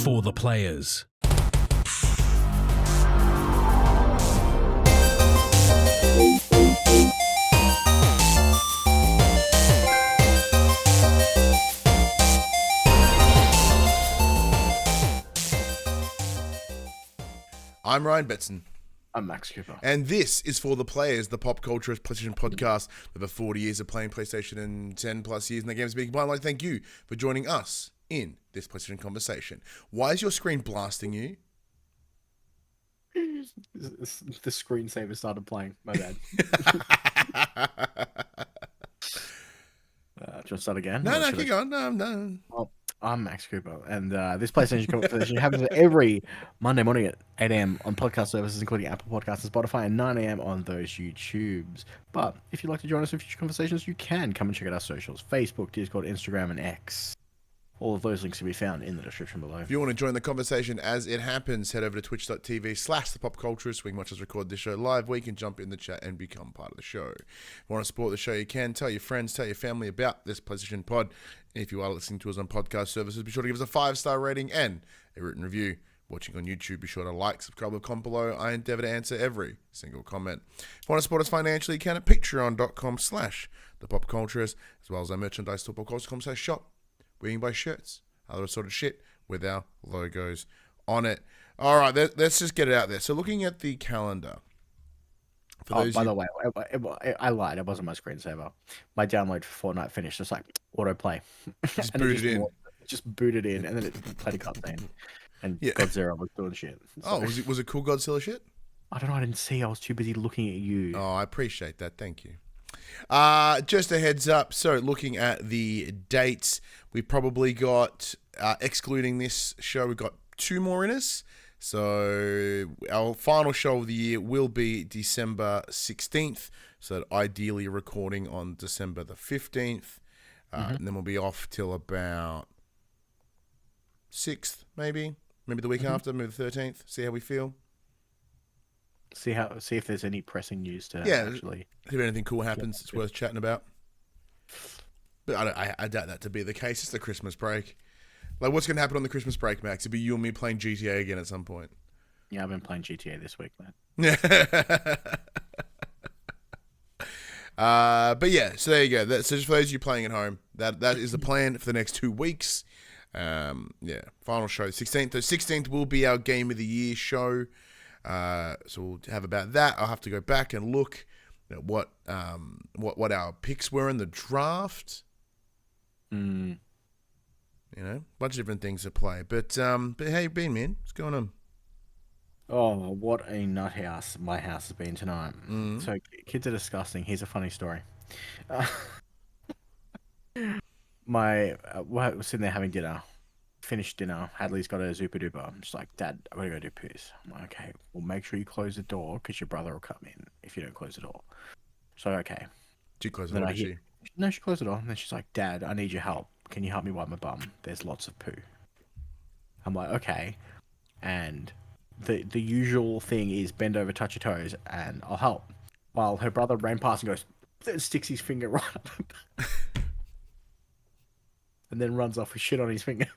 for the players. I'm Ryan Betson. I'm Max Cooper. And this is For the Players, the PopCulturists PlayStation Podcast. With over 40 years of playing PlayStation and 10 plus years in the games being combined, I'd like to thank you for joining us in this PlayStation conversation. Why is your screen blasting you? The screensaver started playing. My bad. Do you want to start again? No, keep going. No, I'm done. Well, I'm Max Cooper, and this PlayStation conversation happens every Monday morning at 8 a.m. on podcast services, including Apple Podcasts and Spotify, and 9 a.m. on those YouTubes. But if you'd like to join us in future conversations, you can come and check out our socials: Facebook, Discord, Instagram, and X. All of those links can be found in the description below. If you want to join the conversation as it happens, head over to twitch.tv/thepopculturists. We can watch us record this show live, where you can jump in the chat and become part of the show. If you want to support the show, you can. Tell your friends, tell your family about this PlayStation Pod. If you are listening to us on podcast services, be sure to give us a 5-star rating and a written review. Watching on YouTube, be sure to like, subscribe, and comment below. I endeavor to answer every single comment. If you want to support us financially, you can at patreon.com/thepopculturists, as well as our merchandise store, popculturists.com/shop. We can buy shirts, other sort of shit with our logos on it. All right, let's just get it out there. So looking at the calendar. By the way, I lied. It wasn't my screensaver. My download for Fortnite finished. It's like autoplay. Just booted in. Just booted in, and then it played a cutscene. And yeah. Godzilla was doing shit. So, was it cool Godzilla shit? I don't know. I didn't see. I was too busy looking at you. Oh, I appreciate that. Thank you. Just a heads up. So looking at the dates, we've probably got, excluding this show, we've got 2 more in us. So our final show of the year will be December 16th. So ideally recording on December the 15th. And then we'll be off till about 6th, maybe the week after, maybe the 13th. See how we feel. See if there's any pressing news to actually. If anything cool happens, it's worth chatting about. But I doubt that to be the case. It's the Christmas break. Like, what's going to happen on the Christmas break, Max? It'll be you and me playing GTA again at some point. Yeah, I've been playing GTA this week, man. But yeah, so there you go. So just for those of you playing at home, that is the plan for the next 2 weeks. Final show 16th. The 16th will be our Game of the Year show. So we'll have about that. I'll have to go back and look at what our picks were in the draft. You know, a bunch of different things at play. But how you been, man? What's going on? Oh, what a nut house my house has been tonight. So kids are disgusting. Here's a funny story. We're sitting there having dinner. Finished dinner. Hadley's got a Zupa Duper. I'm just like, Dad, I'm gonna go do poos. I'm like, okay, well, make sure you close the door because your brother will come in if you don't close the door. So, okay. Did you close the door, did she? No, she closed the door. And then she's like, Dad, I need your help. Can you help me wipe my bum? There's lots of poo. I'm like, okay. And the usual thing is bend over, touch your toes, and I'll help. While her brother ran past and goes, then sticks his finger right up. And then runs off with shit on his finger.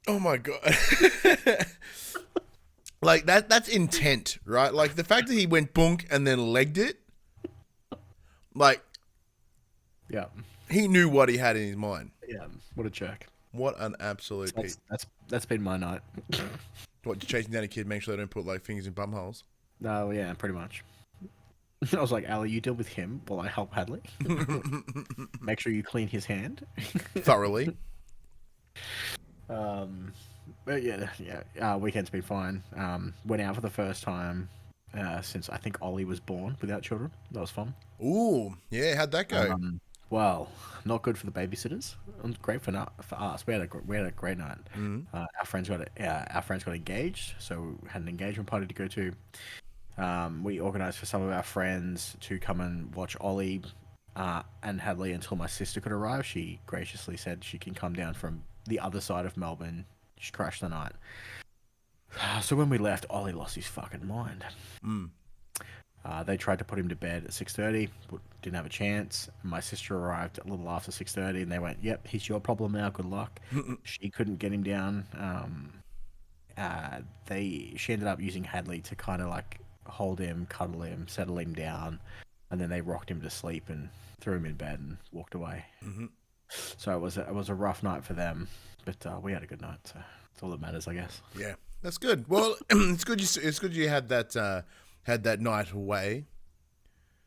Oh my God. Like, that's intent, right? Like, the fact that he went boonk and then legged it, like, yeah, he knew what he had in his mind. Yeah, what a jerk. What an absolute... That's been my night. What, chasing down a kid, make sure they don't put, like, fingers in bum holes? No, yeah, pretty much. I was like, Ali, you deal with him while I help Hadley. Make sure you clean his hand. Thoroughly. But yeah, weekend's been fine. Went out for the first time since I think Ollie was born without children. That was fun. Ooh, yeah, how'd that go? Well, not good for the babysitters. It was great for us. We had a great night. Our friends got engaged, so we had an engagement party to go to. We organised for some of our friends to come and watch Ollie and Hadley until my sister could arrive. She graciously said she can come down from the other side of Melbourne. She crashed the night. So when we left, Ollie lost his fucking mind. They tried to put him to bed at 6:30, but didn't have a chance. My sister arrived a little after 6:30, and they went, "Yep, he's your problem now. Good luck." She couldn't get him down. She ended up using Hadley to kind of like hold him, cuddle him, settle him down, and then they rocked him to sleep and threw him in bed and walked away. Mm-hmm. So it was a rough night for them, but we had a good night. So that's all that matters, I guess. Yeah, that's good. Well, it's good. It's good you had that night away.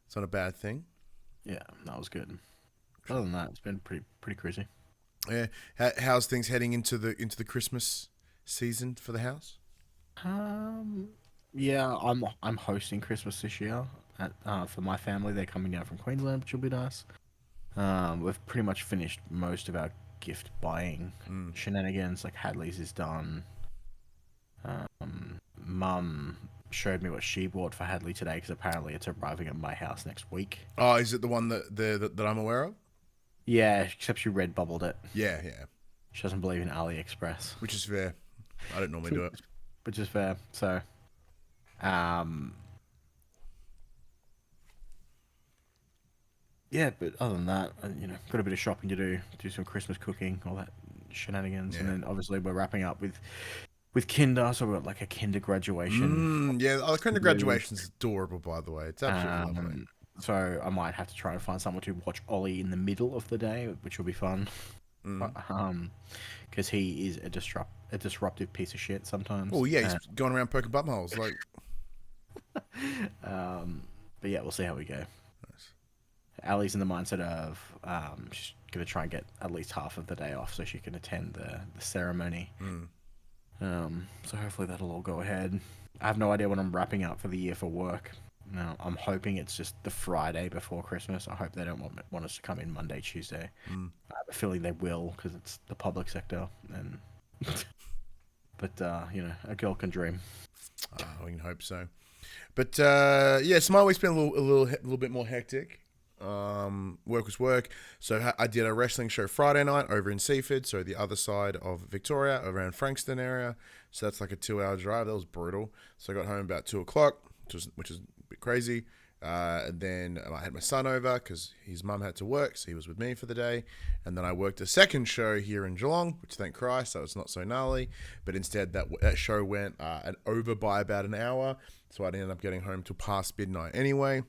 It's not a bad thing. Yeah, that was good. Other than that, it's been pretty crazy. Yeah. How's things heading into the Christmas season for the house? Yeah, I'm hosting Christmas this year for my family. They're coming down from Queensland, which will be nice. We've pretty much finished most of our gift buying shenanigans. Like Hadley's is done. Mum showed me what she bought for Hadley today because apparently it's arriving at my house next week. Oh, is it the one that I'm aware of? Yeah, except she red bubbled it. Yeah. She doesn't believe in AliExpress, Which is fair. I don't normally do it. which is fair. So, yeah, but other than that, got a bit of shopping to do some Christmas cooking, all that shenanigans, and then obviously we're wrapping up with kinder, so we've got like a kinder graduation. Yeah, the kinder graduation's adorable, by the way. It's absolutely lovely. So I might have to try and find someone to watch Ollie in the middle of the day, which will be fun. Because he is a disruptive piece of shit sometimes. Oh yeah, he's going around poking bumholes like. But yeah, we'll see how we go. Nice. Ali's in the mindset of she's gonna try and get at least half of the day off so she can attend the ceremony. So hopefully that'll all go ahead. I have no idea when I'm wrapping up for the year for work. No, I'm hoping it's just the Friday before Christmas. I hope they don't want us to come in Monday, Tuesday. I have a feeling they will because it's the public sector. And but a girl can dream. We can hope so. But yeah, so my week's been a little bit more hectic. Work was work. So I did a wrestling show Friday night over in Seaford, so the other side of Victoria, around Frankston area. So that's like a 2-hour drive. That was brutal. So I got home about 2:00, which is a bit crazy. And then I had my son over because his mum had to work, so he was with me for the day. And then I worked a second show here in Geelong, which thank Christ, so it's not so gnarly. But instead, that show went over by about an hour, so I ended up getting home till past midnight anyway.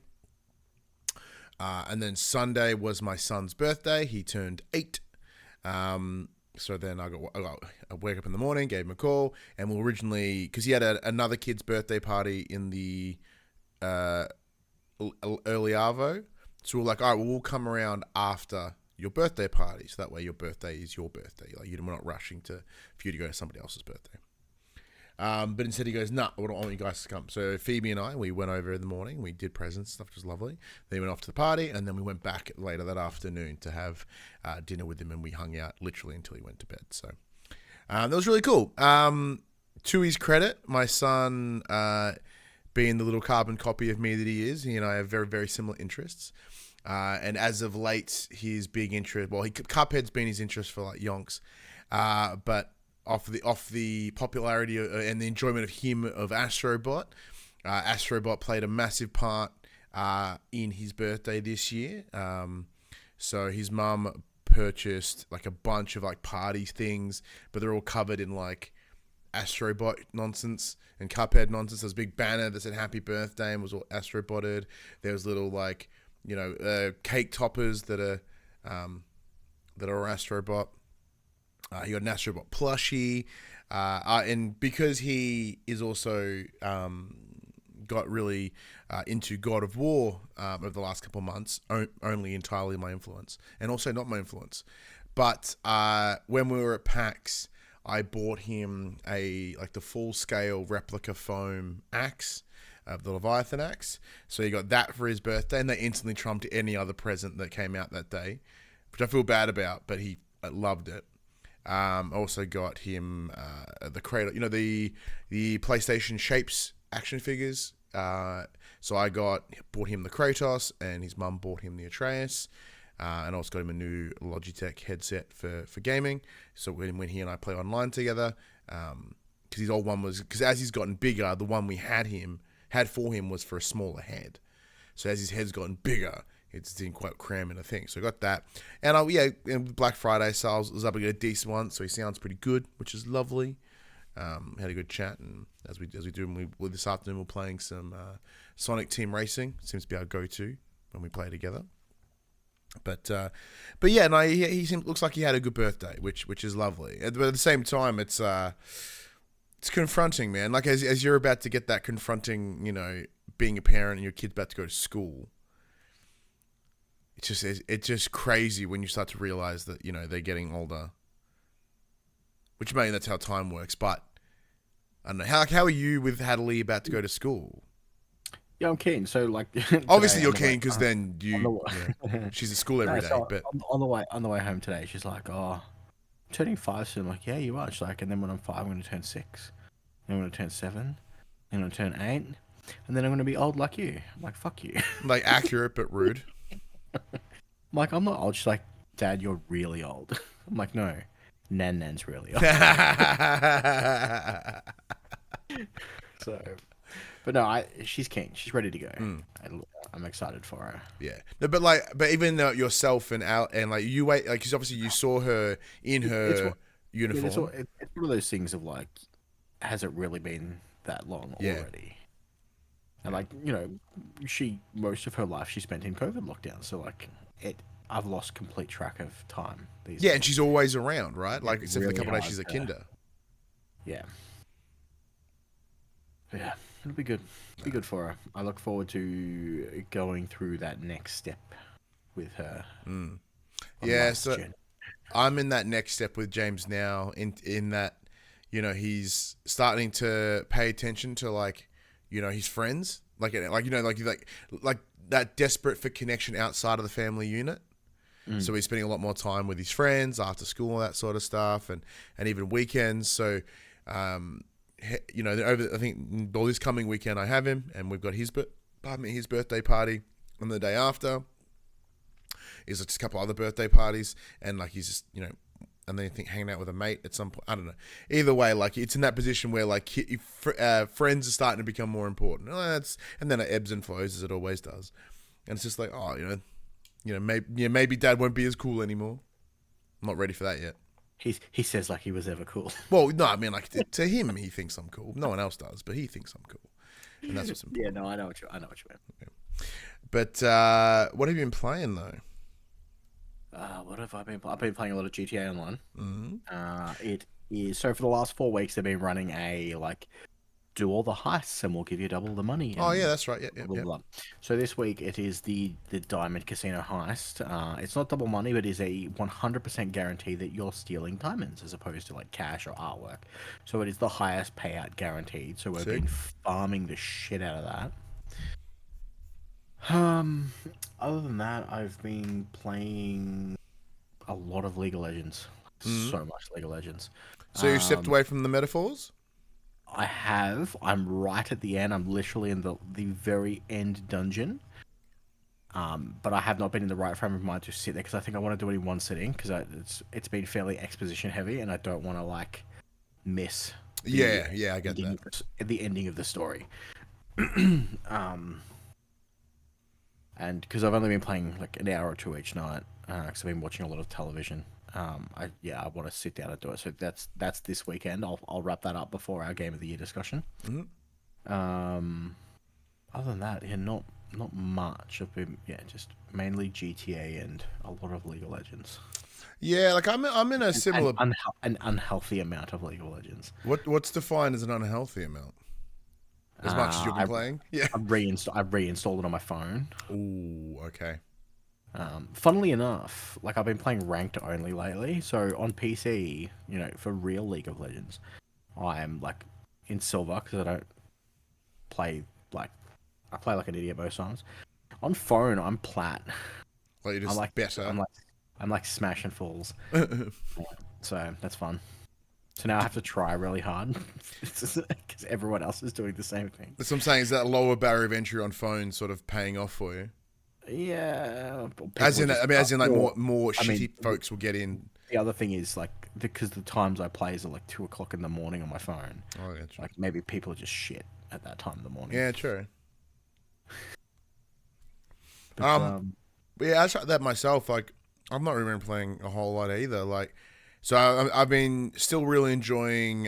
And then Sunday was my son's birthday. He turned 8. So then I woke up in the morning, gave him a call, and we'll originally, because he had another kid's birthday party in the early Arvo. So we're like, all right, well, we'll come around after your birthday party. So that way your birthday is your birthday. Like, we're not rushing for you to go to somebody else's birthday. But instead he goes, nah, I don't want you guys to come. So Phoebe and I, we went over in the morning. We did presents and stuff, which was lovely. Then we went off to the party, and then we went back later that afternoon to have dinner with him, and we hung out literally until he went to bed. So that was really cool. To his credit, my son, being the little carbon copy of me that he is, he and I have very, very similar interests. And as of late, his big interest, Cuphead's been his interest for like yonks. But off the popularity and the enjoyment of him of Astrobot. Astrobot played a massive part in his birthday this year. So his mum purchased like a bunch of like party things, but they're all covered in like Astrobot nonsense and Cuphead nonsense. There's a big banner that said happy birthday and was all Astrobotted. There was little like, cake toppers that are Astrobot. He got an Astrobot plushie, and because he is also got really into God of War over the last couple of months, only entirely my influence, and also not my influence. But when we were at PAX, I bought him the full scale replica foam axe, the Leviathan axe. So he got that for his birthday, and they instantly trumped any other present that came out that day, which I feel bad about, but he loved it. Also got him the Kratos, the PlayStation Shapes action figures. So I bought him the Kratos, and his mum bought him the Atreus, and also got him a new Logitech headset for gaming. So when he and I play online together, because his old one was, because as he's gotten bigger, the one we had had for him was for a smaller head. So as his head's gotten bigger, it just didn't quite cram in a thing. So I got that. And and Black Friday sales was able to get a decent one, so he sounds pretty good, which is lovely. Had a good chat, and as we do, this afternoon we're playing some Sonic Team Racing. Seems to be our go-to when we play together. But yeah, no, looks like he had a good birthday, which is lovely. But at the same time, it's confronting, man. Like as you're about to get that confronting, being a parent and your kid's about to go to school. It's just crazy when you start to realize that they're getting older. Which maybe that's how time works, but I don't know. How are you with Hadley about to go to school? Yeah, I'm keen. So obviously you're keen because then she's at school every day. So but on the way home today, she's like, "Oh, I'm turning 5 soon." I'm like, "Yeah, you are." She's like, "And then when I'm 5, I'm going to turn 6. Then I'm going to turn 7. Then I'm going to turn 8, and then I'm going to be old like you." I'm like, "Fuck you." Like accurate but rude. I'm like, "I'm not old." She's like, "Dad, you're really old." I'm like, "No, Nan's really old." So, but no, she's keen. She's ready to go. I'm excited for her. Yeah, no, but even yourself and you wait, because obviously you saw her in her uniform. It's one of those things of like, has it really been that long already? And most of her life she spent in COVID lockdown. So I've lost complete track of time. Yeah, and she's always around, right? Like except really for the couple days she's a kinder. Yeah. Yeah, it'll be good. It'll be good for her. I look forward to going through that next step with her. Yeah, so I'm in that next step with James now. In that, he's starting to pay attention to his friends, like that desperate for connection outside of the family unit. So he's spending a lot more time with his friends after school, all that sort of stuff, and even weekends. So. I think this coming weekend I have him, and we've got his birthday party on the day after. Is just a couple other birthday parties, and he's just and then I think hanging out with a mate at some point. I don't know. Either way, it's in that position where friends are starting to become more important. And then it ebbs and flows as it always does, and it's just like maybe Dad won't be as cool anymore. I'm not ready for that yet. He says like he was ever cool. Well, no, I mean to him he thinks I'm cool. No one else does, but he thinks I'm cool, and that's what's important. Yeah, no, I know what you mean. Okay. But what have you been playing though? What have I been? I've been playing a lot of GTA Online. Mm-hmm. It is so for the last 4 weeks they've been running a do all the heists and we'll give you double the money. Oh yeah, that's right. Yeah. Blah, blah, blah. So this week it is the Diamond Casino heist. It's not double money, but is a 100% guarantee that you're stealing diamonds as opposed to cash or artwork. So it is the highest payout guaranteed. So we've been farming the shit out of that. Other than that, I've been playing a lot of League of Legends. So much League of Legends. So you stepped away from the metaphors? I have. I'm right at the end. I'm literally in the very end dungeon. But I have not been in the right frame of mind to sit there because I think I want to do it in one sitting because it's been fairly exposition heavy and I don't want to miss. I get that. The ending of the story. And because I've only been playing an hour or two each night because I've been watching a lot of television. I want to sit down and do it. So that's this weekend. I'll wrap that up before our Game of the Year discussion. Mm-hmm. Other than that, not much. I've been just mainly GTA and a lot of League of Legends. Yeah, I'm in a similar an unhealthy amount of League of Legends. What's defined as an unhealthy amount? As much as you've been playing? Yeah. I've reinstalled it on my phone. Ooh, okay. Funnily enough, I've been playing ranked only lately. So on PC, for real League of Legends, I am in silver because I don't play I play like an idiot most times. On phone, I'm plat. You're just better. I'm smashing fools. So that's fun. So now I have to try really hard because everyone else is doing the same thing. That's what I'm saying. Is that lower barrier of entry on phone sort of paying off for you? Yeah. As in more shitty folks will get in. The other thing is because the times I play is at 2 o'clock in the morning on my phone. Oh, yeah, true. Maybe people are just shit. at that time in the morning. Yeah, true. But, But yeah, I tried that myself. Like, I'm not really playing a whole lot either. Like, so I've been still really enjoying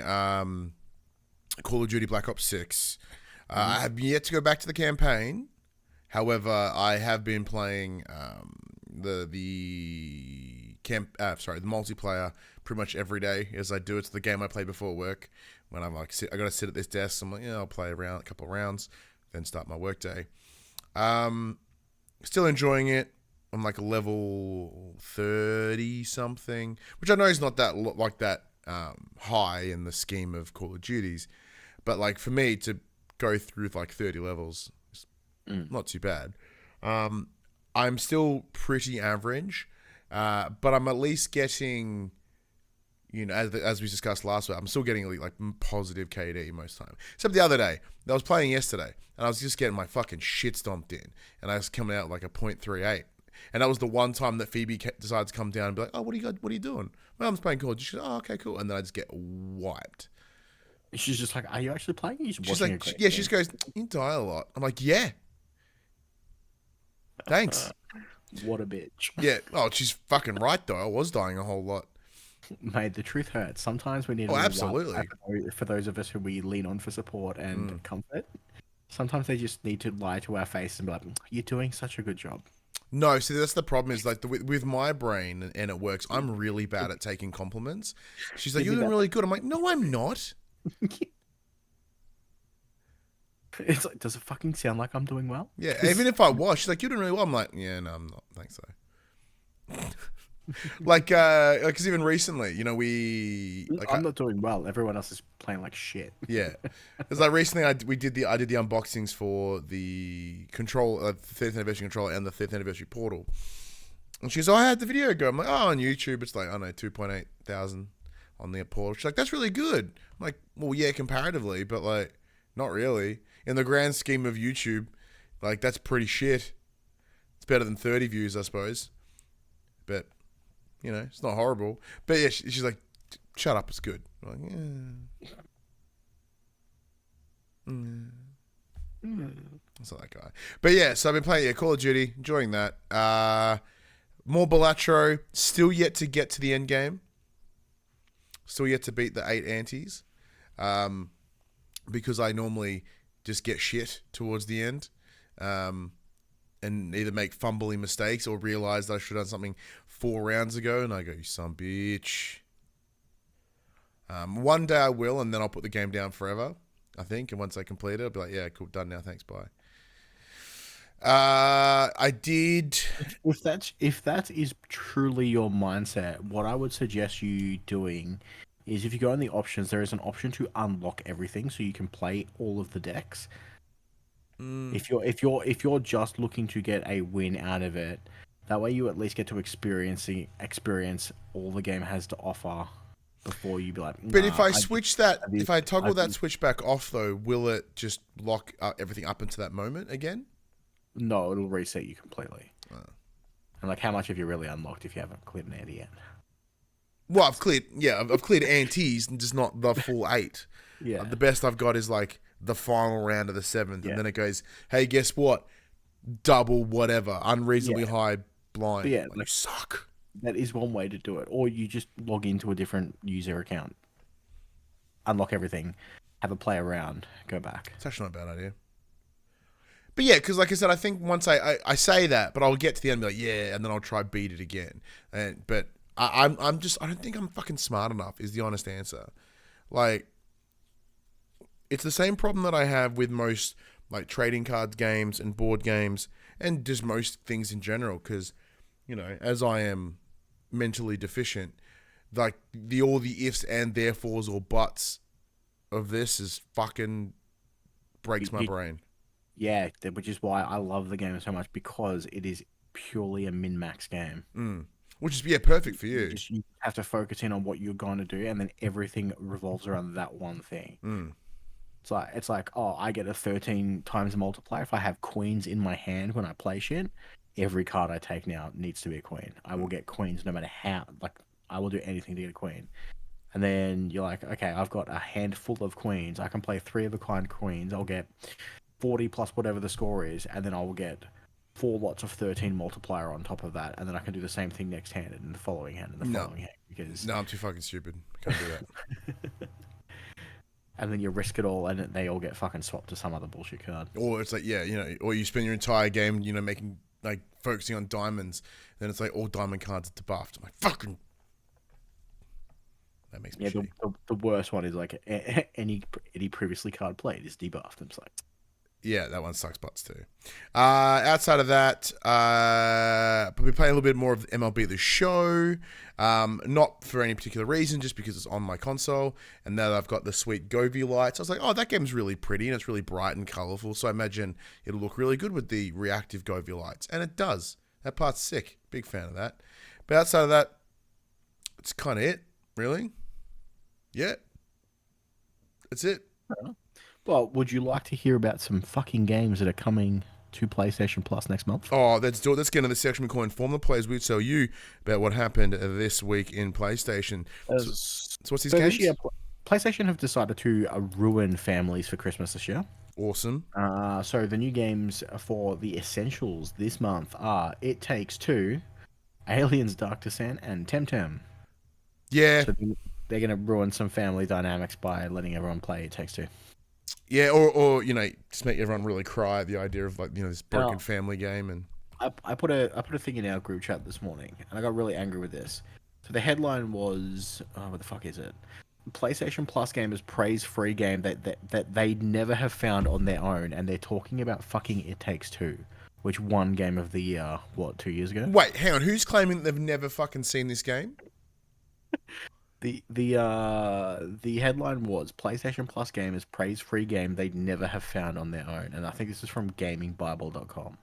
Call of Duty Black Ops 6. I have yet to go back to the campaign. However, I have been playing the multiplayer pretty much every day as I do. It's the game I play before work. When I'm like, I got to sit at this desk. I'm like, yeah, I'll play a couple of rounds, then start my work day. Still enjoying it. I'm like a level 30 something, which I know is not that high in the scheme of Call of Duties, but like for me to go through like 30 levels, is not too bad. I'm still pretty average, but I'm at least getting, as we discussed last week, I'm still getting like positive KD most time. Except the other day, I was playing yesterday, and I was just getting my fucking shit stomped in, and I was coming out like a 0.38. And that was the one time that Phoebe decided to come down and be like, "Oh, what are you doing?" Well, I'm just playing Call of Duty. She goes, "Oh, okay, cool." And then I just get wiped. She's just like, "Are you actually playing? She's like, "Yeah." She just goes, "You die a lot." I'm like, "Yeah, thanks." What a bitch. Yeah. Oh, she's fucking right though. I was dying a whole lot. Mate, the truth hurts. Sometimes we need. Absolutely. For those of us who we lean on for support and comfort, sometimes they just need to lie to our face and be like, "You're doing such a good job." No, see, that's the problem is like with my brain, and it works. I'm really bad at taking compliments. She's like, "You're doing really good." I'm like, "No, I'm not." It's like, does it fucking sound like I'm doing well? Yeah, even if I was, she's like, "You're doing really well." I'm like, "Yeah, no, I'm not. Thanks, though." Like, because even recently, I'm not doing well. Everyone else is playing like shit. Yeah, it's like recently I did the unboxings for the control, 30th anniversary controller and the 5th anniversary Portal, and she goes, "Oh, I had the video go." I'm like, "Oh, on YouTube, it's like I don't know 2.8 thousand on the Portal." She's like, "That's really good." I'm like, "Well, yeah, comparatively, but like, not really in the grand scheme of YouTube. Like, that's pretty shit. It's better than 30 views, I suppose, but." It's not horrible. But yeah, she's like, "Shut up, it's good." I'm like, That's not that guy. But yeah, so I've been playing Call of Duty, enjoying that. More Balatro, still yet to get to the end game. Still yet to beat the 8 antis. Because I normally just get shit towards the end. And either make fumbling mistakes or realize that I should have done something 4 rounds ago, and I go, "You son of a bitch." One day I will, and then I'll put the game down forever, I think. And once I complete it, I'll be like, "Yeah, cool, done now. Thanks, bye." I did. If that is truly your mindset, what I would suggest you doing is if you go in the options, there is an option to unlock everything, so you can play all of the decks. If you're just looking to get a win out of it, that way you at least get to experience all the game has to offer before you be like. But if I toggle that switch back off though, will it just lock everything up into that moment again? No, it'll reset you completely. And like, how much have you really unlocked if you haven't cleared an ante yet? Well, I've cleared antes and just not the full 8. Yeah. The best I've got is like the final round of the 7th, and then it goes, "Hey, guess what? Double whatever, unreasonably high blind." Yeah, like, you suck. That is one way to do it, or you just log into a different user account, unlock everything, have a play around, go back. It's actually not a bad idea. But yeah, because like I said, I think once I say that, but I'll get to the end and be like, "Yeah," and then I'll try beat it again. But I don't think I'm fucking smart enough. Is the honest answer. Like, it's the same problem that I have with most like trading cards games and board games and just most things in general. Because, as I am mentally deficient, like all the ifs and therefores or buts of this is fucking breaks my brain. Yeah, which is why I love the game so much, because it is purely a min-max game. Which is perfect for you. You have to focus in on what you're going to do, and then everything revolves around that one thing. It's like, oh, I get a 13 times multiplier if I have queens in my hand when I play shit. Every card I take now needs to be a queen. I will get queens no matter how. Like, I will do anything to get a queen. And then you're like, okay, I've got a handful of queens. I can play 3 of a kind queens. I'll get 40 plus whatever the score is, and then I will get 4 lots of 13 multiplier on top of that, and then I can do the same thing next hand and the following hand and the following hand. Because no, I'm too fucking stupid. I can't do that. And then you risk it all, and they all get fucking swapped to some other bullshit card. Or it's like, yeah, you know, or you spend your entire game, you know, making like focusing on diamonds, then it's like all diamond cards are debuffed. I'm like, fucking. That makes me shitty. The worst one is like any previously card played is debuffed. I'm just like, yeah, that one sucks butts too. Outside of that, we play a little bit more of MLB The Show. Not for any particular reason, just because it's on my console. And now that I've got the sweet Govee lights, I was like, oh, that game's really pretty and it's really bright and colorful. So I imagine it'll look really good with the reactive Govee lights. And it does. That part's sick. Big fan of that. But outside of that, it's kind of it, really. Yeah. That's it. well, would you like to hear about some fucking games that are coming to PlayStation Plus next month? Oh, let's do it. Let's get into the section we call Inform the Players. We'd tell you about what happened this week in PlayStation. So what's these games? This year, PlayStation have decided to ruin families for Christmas this year. Awesome. So the new games for the essentials this month are It Takes Two, Aliens Dark Descent, and Temtem. Yeah. So they're going to ruin some family dynamics by letting everyone play It Takes Two. Yeah, or you know, just make everyone really cry at the idea of like, you know, this broken family game. And I put a thing in our group chat this morning, and I got really angry with this. So the headline was, what the fuck is it? PlayStation Plus gamers praise free game that they never have found on their own, and they're talking about fucking It Takes Two, which won Game of the Year 2 years ago. Wait, hang on, who's claiming they've never fucking seen this game? The headline was PlayStation Plus gamers praise free game they never have found on their own, and I think this is from GamingBible.com.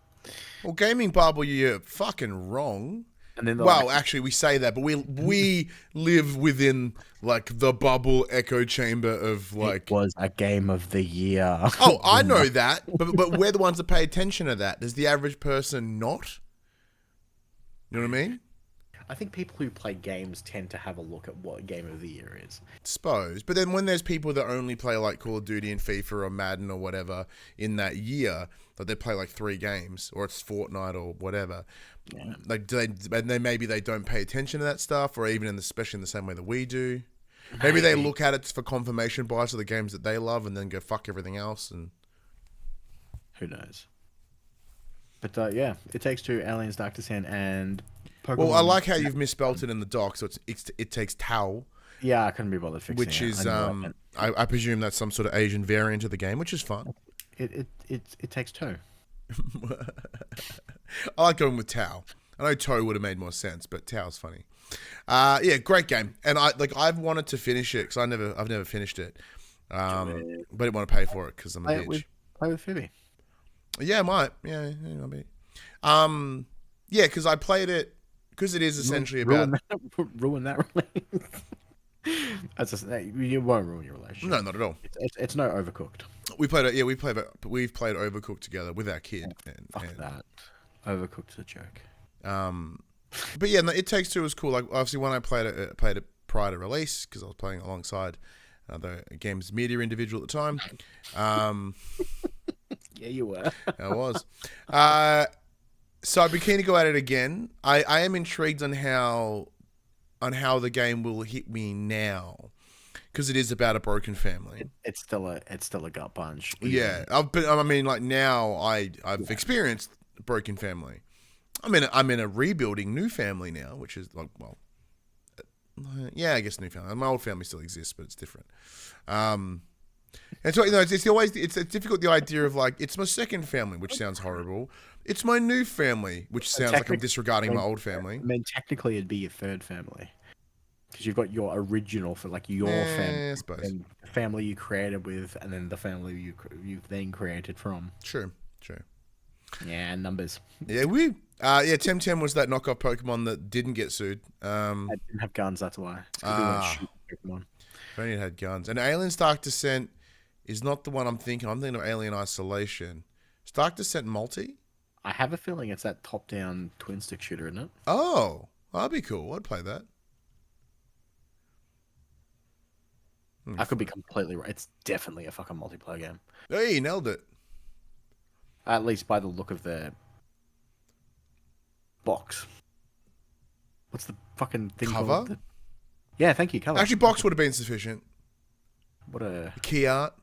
Well, Gaming Bible, you're fucking wrong. And then actually, we say that, but we live within like the bubble echo chamber of like. It was a Game of the Year. Oh, I know that, but we're the ones that pay attention to that. Does the average person not? You know what I mean? I think people who play games tend to have a look at what Game of the Year is. Suppose. But then when there's people that only play like Call of Duty and FIFA or Madden or whatever in that year, that they play like 3 games or it's Fortnite or whatever, like maybe they don't pay attention to that stuff, or even especially in the same way that we do. Maybe they look at it for confirmation bias of the games that they love and then go fuck everything else. And who knows? But yeah, It Takes Two, Aliens Dark Descent, and Pokemon. Well, I like how you've misspelt it in the doc, so it takes Tau. Yeah, I couldn't be bothered fixing it. Which is, I presume that's some sort of Asian variant of the game, which is fun. It takes two. I like going with Tau. I know Toe would have made more sense, but Tau's funny. Yeah, great game, and I've wanted to finish it because I've never finished it, but I didn't want to pay for it because I'm a bitch. Play with Phoebe. Yeah, I might. Yeah, maybe. Yeah, because I played it because it is essentially about ruin that relationship. You won't ruin your relationship. No, not at all. It's no Overcooked. We played it. Yeah, we've played Overcooked together with our kid. Fuck that. Overcooked's a joke. But yeah, no, It Takes Two was cool. Like obviously when I played it prior to release because I was playing alongside the games media individual at the time. Yeah, you were. I was. So I'd be keen to go at it again. I am intrigued on how the game will hit me now, because it is about a broken family. It's still a gut punch. Yeah, but I mean, like now I've experienced a broken family. I'm in a rebuilding new family now, which is like, well, yeah, I guess new family. My old family still exists, but it's different. And so, you know, it's difficult, the idea of like, it's my second family, which sounds horrible. It's my new family, which sounds like I'm disregarding my old family. I mean, technically it'd be your third family, because you've got your original for like your family, I suppose. And the family you created with, and then the family you've then created from. True. Yeah, numbers. Yeah, Temtem was that knockoff Pokemon that didn't get sued. It didn't have guns, that's why. It's 'cause we weren't shooting Pokemon. If only it had guns. And Aliens Dark Descent is not the one I'm thinking. I'm thinking of Alien Isolation. Is Dark Descent multi? I have a feeling it's that top-down twin-stick shooter, isn't it? Oh, that'd be cool. I'd play that. I could be completely right. It's definitely a fucking multiplayer game. Hey, you nailed it. At least by the look of the box. What's the fucking thing Cover? called? Yeah, thank you, cover. Actually, box would have been sufficient. What a... Key art.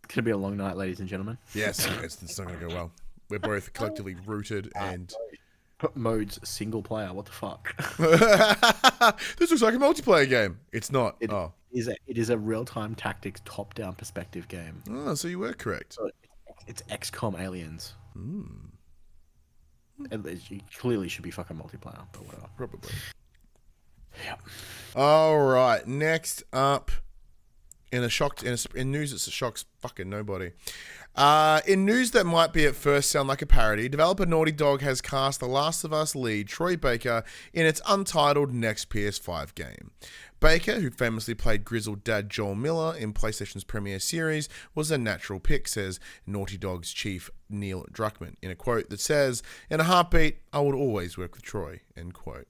It's going to be a long night, ladies and gentlemen. Yes, it's not going to go well. We're both collectively rooted and... Modes single player. What the fuck? This looks like a multiplayer game. It's not. It is a real-time tactics top-down perspective game. Oh, so you were correct. So it's XCOM Aliens. Mm. It clearly should be fucking multiplayer, but whatever. Probably. Yep. All right. Next up, in news that shocks fucking nobody. In news that might be at first sound like a parody, developer Naughty Dog has cast The Last of Us lead Troy Baker in its untitled next PS5 game. Baker, who famously played grizzled dad Joel Miller in PlayStation's premiere series, was a natural pick, says Naughty Dog's chief Neil Druckmann, in a quote that says, "In a heartbeat, I would always work with Troy," end quote.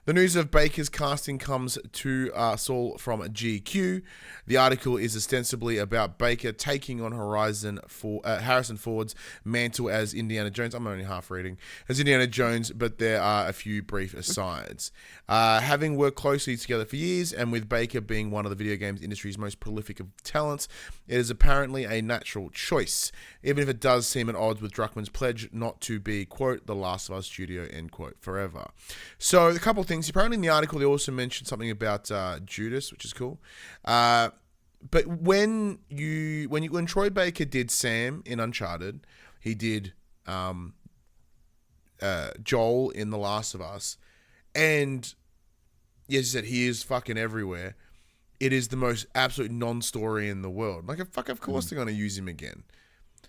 The news of Baker's casting comes to us all from GQ. The article is ostensibly about Baker taking on Harrison Ford's mantle as Indiana Jones. I'm only half reading. As Indiana Jones, but there are a few brief asides. Having worked closely together for years, and with Baker being one of the video games industry's most prolific of talents, it is apparently a natural choice, even if it does seem at odds with Druckmann's pledge not to be, quote, the Last of Us studio, end quote, forever. So, a couple of things. Apparently in the article they also mentioned something about Judas, which is cool. But when Troy Baker did Sam in Uncharted, he did Joel in The Last of Us, and as you said, he is fucking everywhere. It is the most absolute non-story in the world. Like, of course they're going to use him again.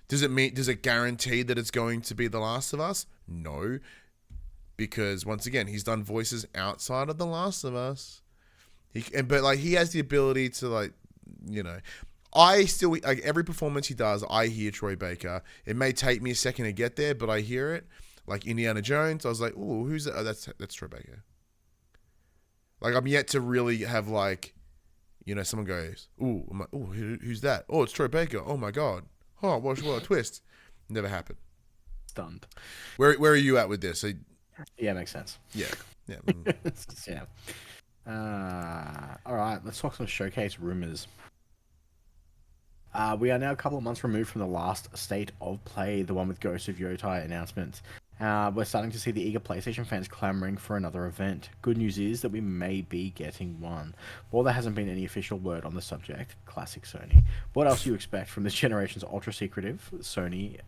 Does it guarantee that it's going to be The Last of Us? No. Because once again, he's done voices outside of The Last of Us. But he has the ability to I still every performance he does, I hear Troy Baker. It may take me a second to get there, but I hear it. Like Indiana Jones, I was like, "Ooh, who's that?" Oh, that's Troy Baker. Like I'm yet to really have someone goes, "Ooh, I'm like, ooh, who's that? Oh, it's Troy Baker. Oh my god. Oh, what a twist." Never happened. Stunned. Where are you at with this? Yeah, makes sense. Yeah. Yeah. All right, let's talk some showcase rumors. We are now a couple of months removed from the last state of play, the one with Ghost of Yotai announcement. We're starting to see the eager PlayStation fans clamoring for another event. Good news is that we may be getting one. While there hasn't been any official word on the subject, classic Sony. What else do you expect from this generation's ultra-secretive Sony?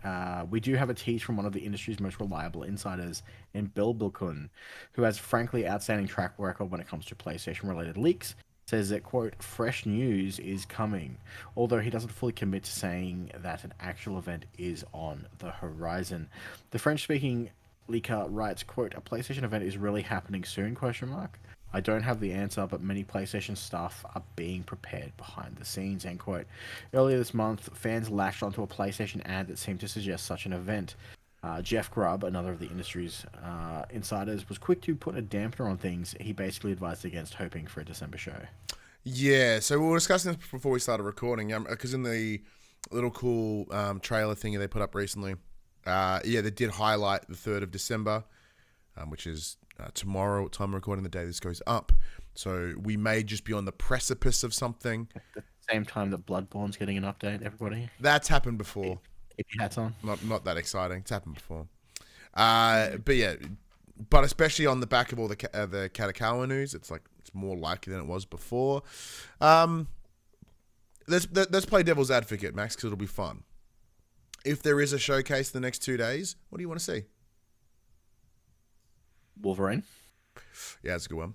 We do have a tease from one of the industry's most reliable insiders in Bill Bilkun, who has frankly outstanding track record when it comes to PlayStation-related leaks. Says that, quote, fresh news is coming, although he doesn't fully commit to saying that an actual event is on the horizon. The French-speaking leaker writes, quote, a PlayStation event is really happening soon, question mark. I don't have the answer, but many PlayStation staff are being prepared behind the scenes, end quote. Earlier this month, fans latched onto a PlayStation ad that seemed to suggest such an event. Jeff Grubb, another of the industry's insiders, was quick to put a dampener on things. He basically advised against hoping for a December show. Yeah, so we were discussing this before we started recording, because in the little cool trailer thing they put up recently, they did highlight the 3rd of December, which is tomorrow, time of recording, the day this goes up. So we may just be on the precipice of something. At the same time that Bloodborne's getting an update, everybody. That's happened before. Keep your hats on. Not that exciting. It's happened before. But especially on the back of all the Kadakawa news, it's more likely than it was before. Let's play devil's advocate, Max, because it'll be fun. If there is a showcase the next 2 days, what do you want to see? Wolverine. Yeah, that's a good one.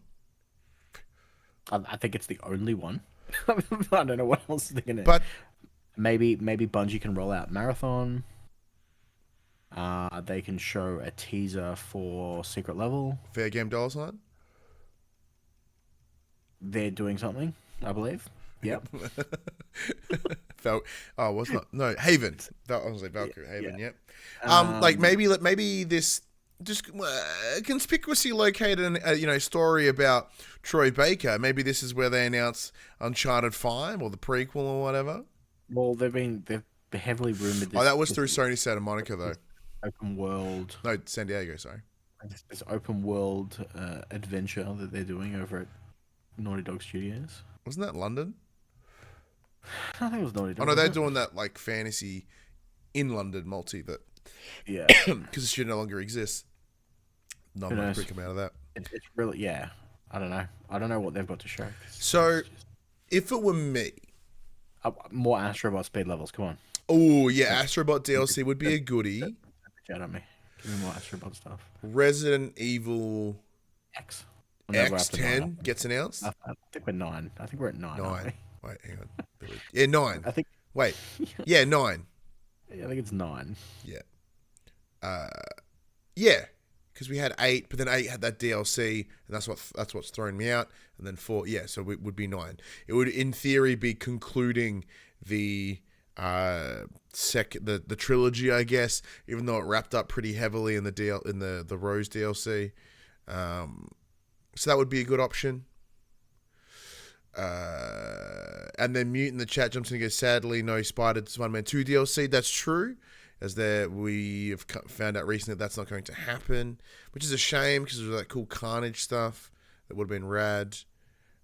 I think it's the only one. I don't know what else is thinking. But maybe Bungie can roll out Marathon. They can show a teaser for Secret Level. Fair Game Dollar Sign? They're doing something, I believe. Yep. Haven. I was like Valkyrie Haven. Yeah. Yep. Maybe this just conspicuously located a story about Troy Baker. Maybe this is where they announce Uncharted 5 or the prequel or whatever. Well, they've heavily rumored this. Oh, that was through Sony Santa Monica though. Open world. No, San Diego. Sorry. This open world adventure that they're doing over at Naughty Dog Studios. Wasn't that London? I think it was Naughty Dog. Oh no, they're doing that like fantasy in London multi that. Yeah. Because the studio no longer exists. Not much could come out of that. It's really, yeah. I don't know. I don't know what they've got to show. So, if it were me, more Astrobot speed levels. Come on. Oh yeah, Astrobot DLC would be a goodie. Get on me. Give me more Astrobot stuff. Resident Evil X. X10 gets announced. I think we're 9. I think we're at 9. 9. Wait, hang on. Yeah, 9. I think. Wait. Yeah, 9. Yeah, I think it's 9. Yeah. Yeah, because we had 8, but then 8 had that DLC, and that's what's thrown me out. And then 4, yeah, so it would be 9. It would, in theory, be concluding the the trilogy, I guess, even though it wrapped up pretty heavily in the Rose DLC. So that would be a good option. And then Mute in the chat jumps in and goes, sadly, no Spider-Man 2 DLC. That's true. As we have found out recently that's not going to happen, which is a shame because there's that cool Carnage stuff that would have been rad.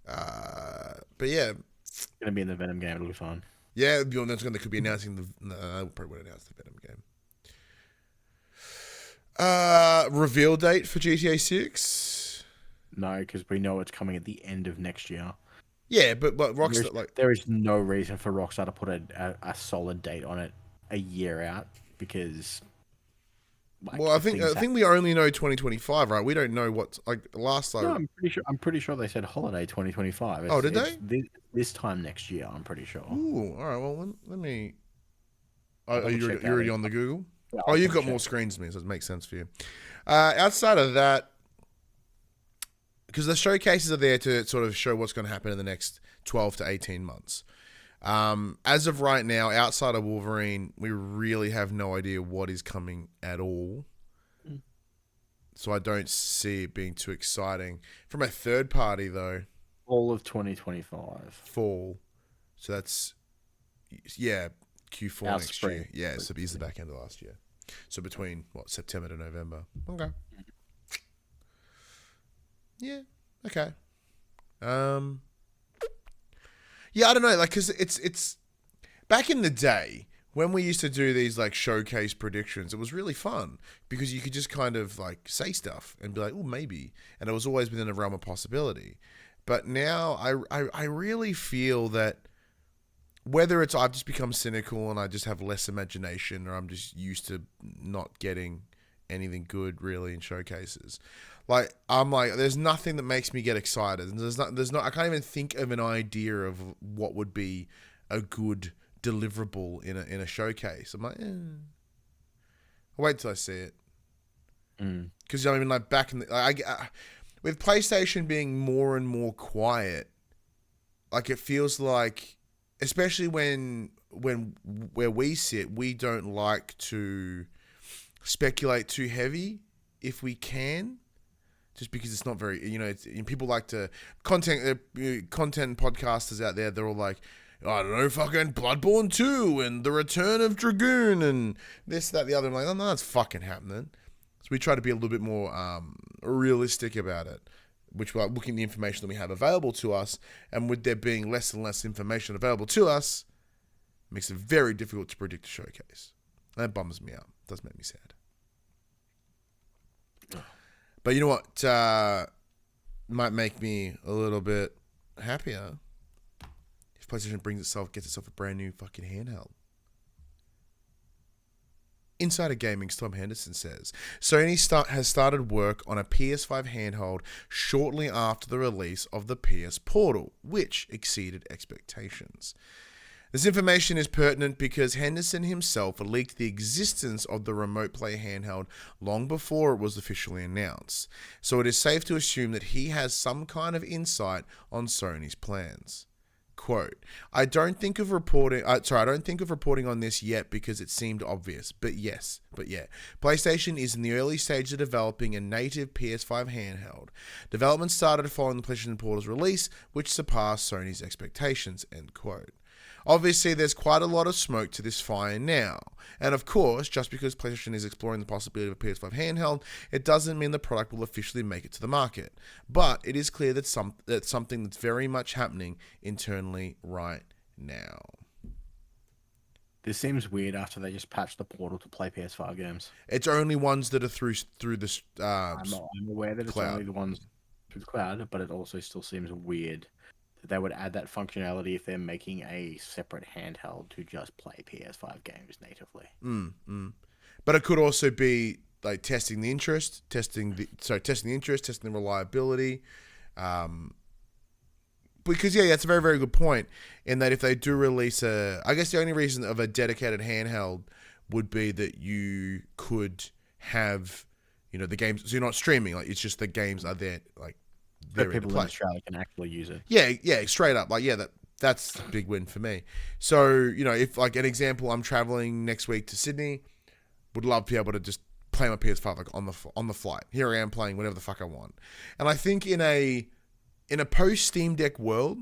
But yeah, it's gonna be in the Venom game. It'll be fun. Yeah, they could be announcing I probably would announce the Venom game. Reveal date for GTA 6? No, because we know it's coming at the end of next year. Yeah, but Rockstar there is no reason for Rockstar to put a solid date on it a year out. Because, well, I think we only know 2025, right? We don't know what's like last time. No, I'm pretty sure they said holiday 2025. Oh, did they? This time next year, I'm pretty sure. Ooh, all right. Well, let me. Oh, you're already on the Google. Yeah, oh, you've got more screens than me, so it makes sense for you. Outside of that, because the showcases are there to sort of show what's going to happen in the next 12 to 18 months. As of right now, outside of Wolverine, we really have no idea what is coming at all. So I don't see it being too exciting. From a third party, though. All of 2025. Fall. So that's, yeah, Q4 next year. Yeah, so it's the back end of last year. So between, September to November. Okay. Yeah, okay. Yeah, I don't know, like, because it's back in the day when we used to do these like showcase predictions. It was really fun because you could just kind of like say stuff and be like, oh, maybe, and it was always within the realm of possibility. But now I really feel that whether it's I've just become cynical and I just have less imagination, or I'm just used to not getting anything good really in showcases. Like, I'm like, there's nothing that makes me get excited. And there's not, I can't even think of an idea of what would be a good deliverable in a showcase. I'm like, I'll wait till I see it. Because, I mean, like, back in the, with PlayStation being more and more quiet, like, it feels like, especially where we sit, we don't like to speculate too heavy if we can. Just because it's not very, people like to content podcasters out there. They're all like, I don't know, fucking Bloodborne 2 and the Return of Dragoon and this, that, the other. I'm like, oh, no, that's fucking happening. So we try to be a little bit more realistic about it, which we're looking at the information that we have available to us, and with there being less and less information available to us, it makes it very difficult to predict a showcase. That bums me out. It does make me sad. But you know what might make me a little bit happier? If PlayStation gets itself a brand new fucking handheld. Insider Gaming's Tom Henderson says, Sony has started work on a PS5 handheld shortly after the release of the PS Portal, which exceeded expectations. This information is pertinent because Henderson himself leaked the existence of the Remote Play handheld long before it was officially announced, so it is safe to assume that he has some kind of insight on Sony's plans. Quote, I don't think of reporting on this yet because it seemed obvious, but yeah. PlayStation is in the early stage of developing a native PS5 handheld. Development started following the PlayStation Portal's release, which surpassed Sony's expectations, end quote. Obviously, there's quite a lot of smoke to this fire now. And of course, just because PlayStation is exploring the possibility of a PS5 handheld, it doesn't mean the product will officially make it to the market. But it is clear that that's something that's very much happening internally right now. This seems weird after they just patched the portal to play PS5 games. It's only ones that are through this I'm aware that it's cloud. only the ones through the cloud, but it also still seems weird that they would add that functionality if they're making a separate handheld to just play PS5 games natively. But it could also be like testing the interest, testing the reliability. Because that's a very, very good point. In that if they do release I guess the only reason of a dedicated handheld would be that you could have, the games. So you're not streaming. Like it's just the games are there. Like so people in Australia can actually use it. Yeah, straight up. Like that's a big win for me. So if like an example, I'm traveling next week to Sydney, would love to be able to just play my PS5 like on the flight. Here I am playing whatever the fuck I want. And I think in a post Steam Deck world,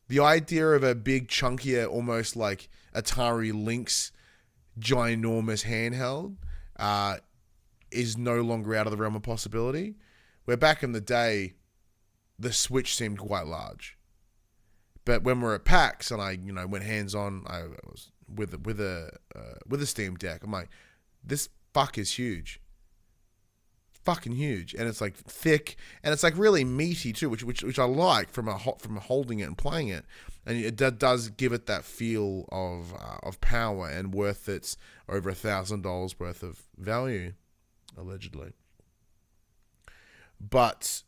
the idea of a big, chunkier, almost like Atari Lynx, ginormous handheld is no longer out of the realm of possibility. Where back in the day, the Switch seemed quite large. But when we're at PAX and I, went hands on, I was with a Steam Deck. I'm like, this fuck is huge. Fucking huge, and it's like thick, and it's like really meaty too, which I like from holding it and playing it, and it does give it that feel of power and worth its over $1,000 worth of value, allegedly. But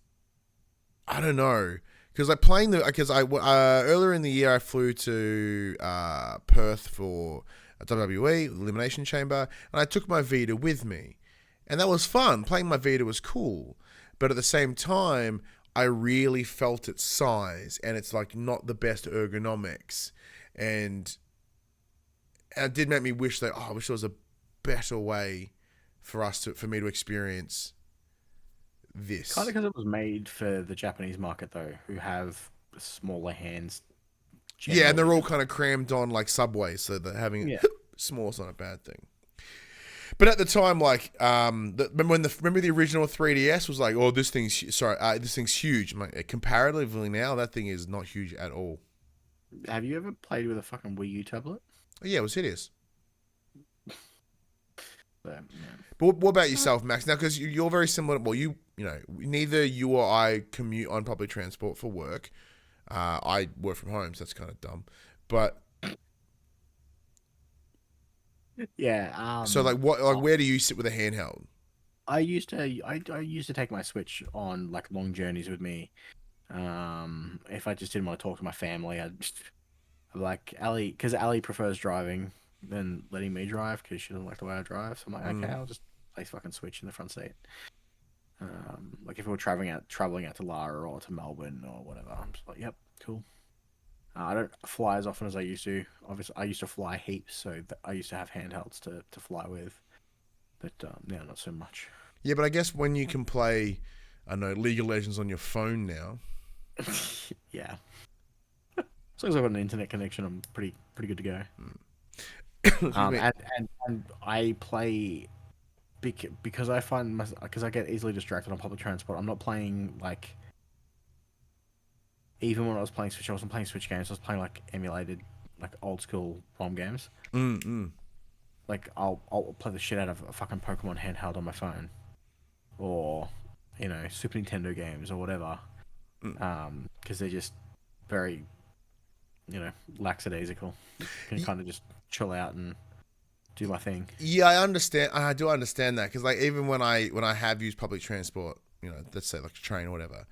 I don't know, because like playing earlier in the year I flew to Perth for a WWE Elimination Chamber, and I took my Vita with me. And that was fun. Playing my Vita was cool. But at the same time, I really felt its size. And it's like not the best ergonomics. And it did make me wish that, I wish there was a better way for me to experience this. Kind of because it was made for the Japanese market, though, who have smaller hands. Generally. Yeah, and they're all kind of crammed on like Subway. So that having it small is not a bad thing. But at the time, like, remember the original 3DS was like, this thing's huge. I'm like, comparatively now, that thing is not huge at all. Have you ever played with a fucking Wii U tablet? Yeah, it was hideous. But what about yourself, Max? Now, because you're very similar. Well, neither you or I commute on public transport for work. I work from home, so that's kind of dumb. But yeah. So where do you sit with a handheld? I used to take my Switch on like long journeys with me. If I just didn't want to talk to my family, I'd like Ali, because Ali prefers driving than letting me drive because she doesn't like the way I drive. So I'm like, okay, I'll just play fucking Switch in the front seat. Like if we were traveling out to Lara or to Melbourne or whatever, I'm just like, yep, cool. I don't fly as often as I used to. Obviously, I used to fly heaps, so I used to have handhelds to fly with. But not so much. Yeah, but I guess when you can play, I know, League of Legends on your phone now. Yeah. As long as I've got an internet connection, I'm pretty good to go. And I play because I find because I get easily distracted on public transport. I'm not playing like. Even when I was playing Switch, I wasn't playing Switch games. I was playing like emulated, like old school ROM games. Like I'll play the shit out of a fucking Pokemon handheld on my phone, or Super Nintendo games or whatever. Because they're just very, lackadaisical. Can kind of just chill out and do my thing. Yeah, I understand. I do understand that because like even when I have used public transport, let's say like a train or whatever.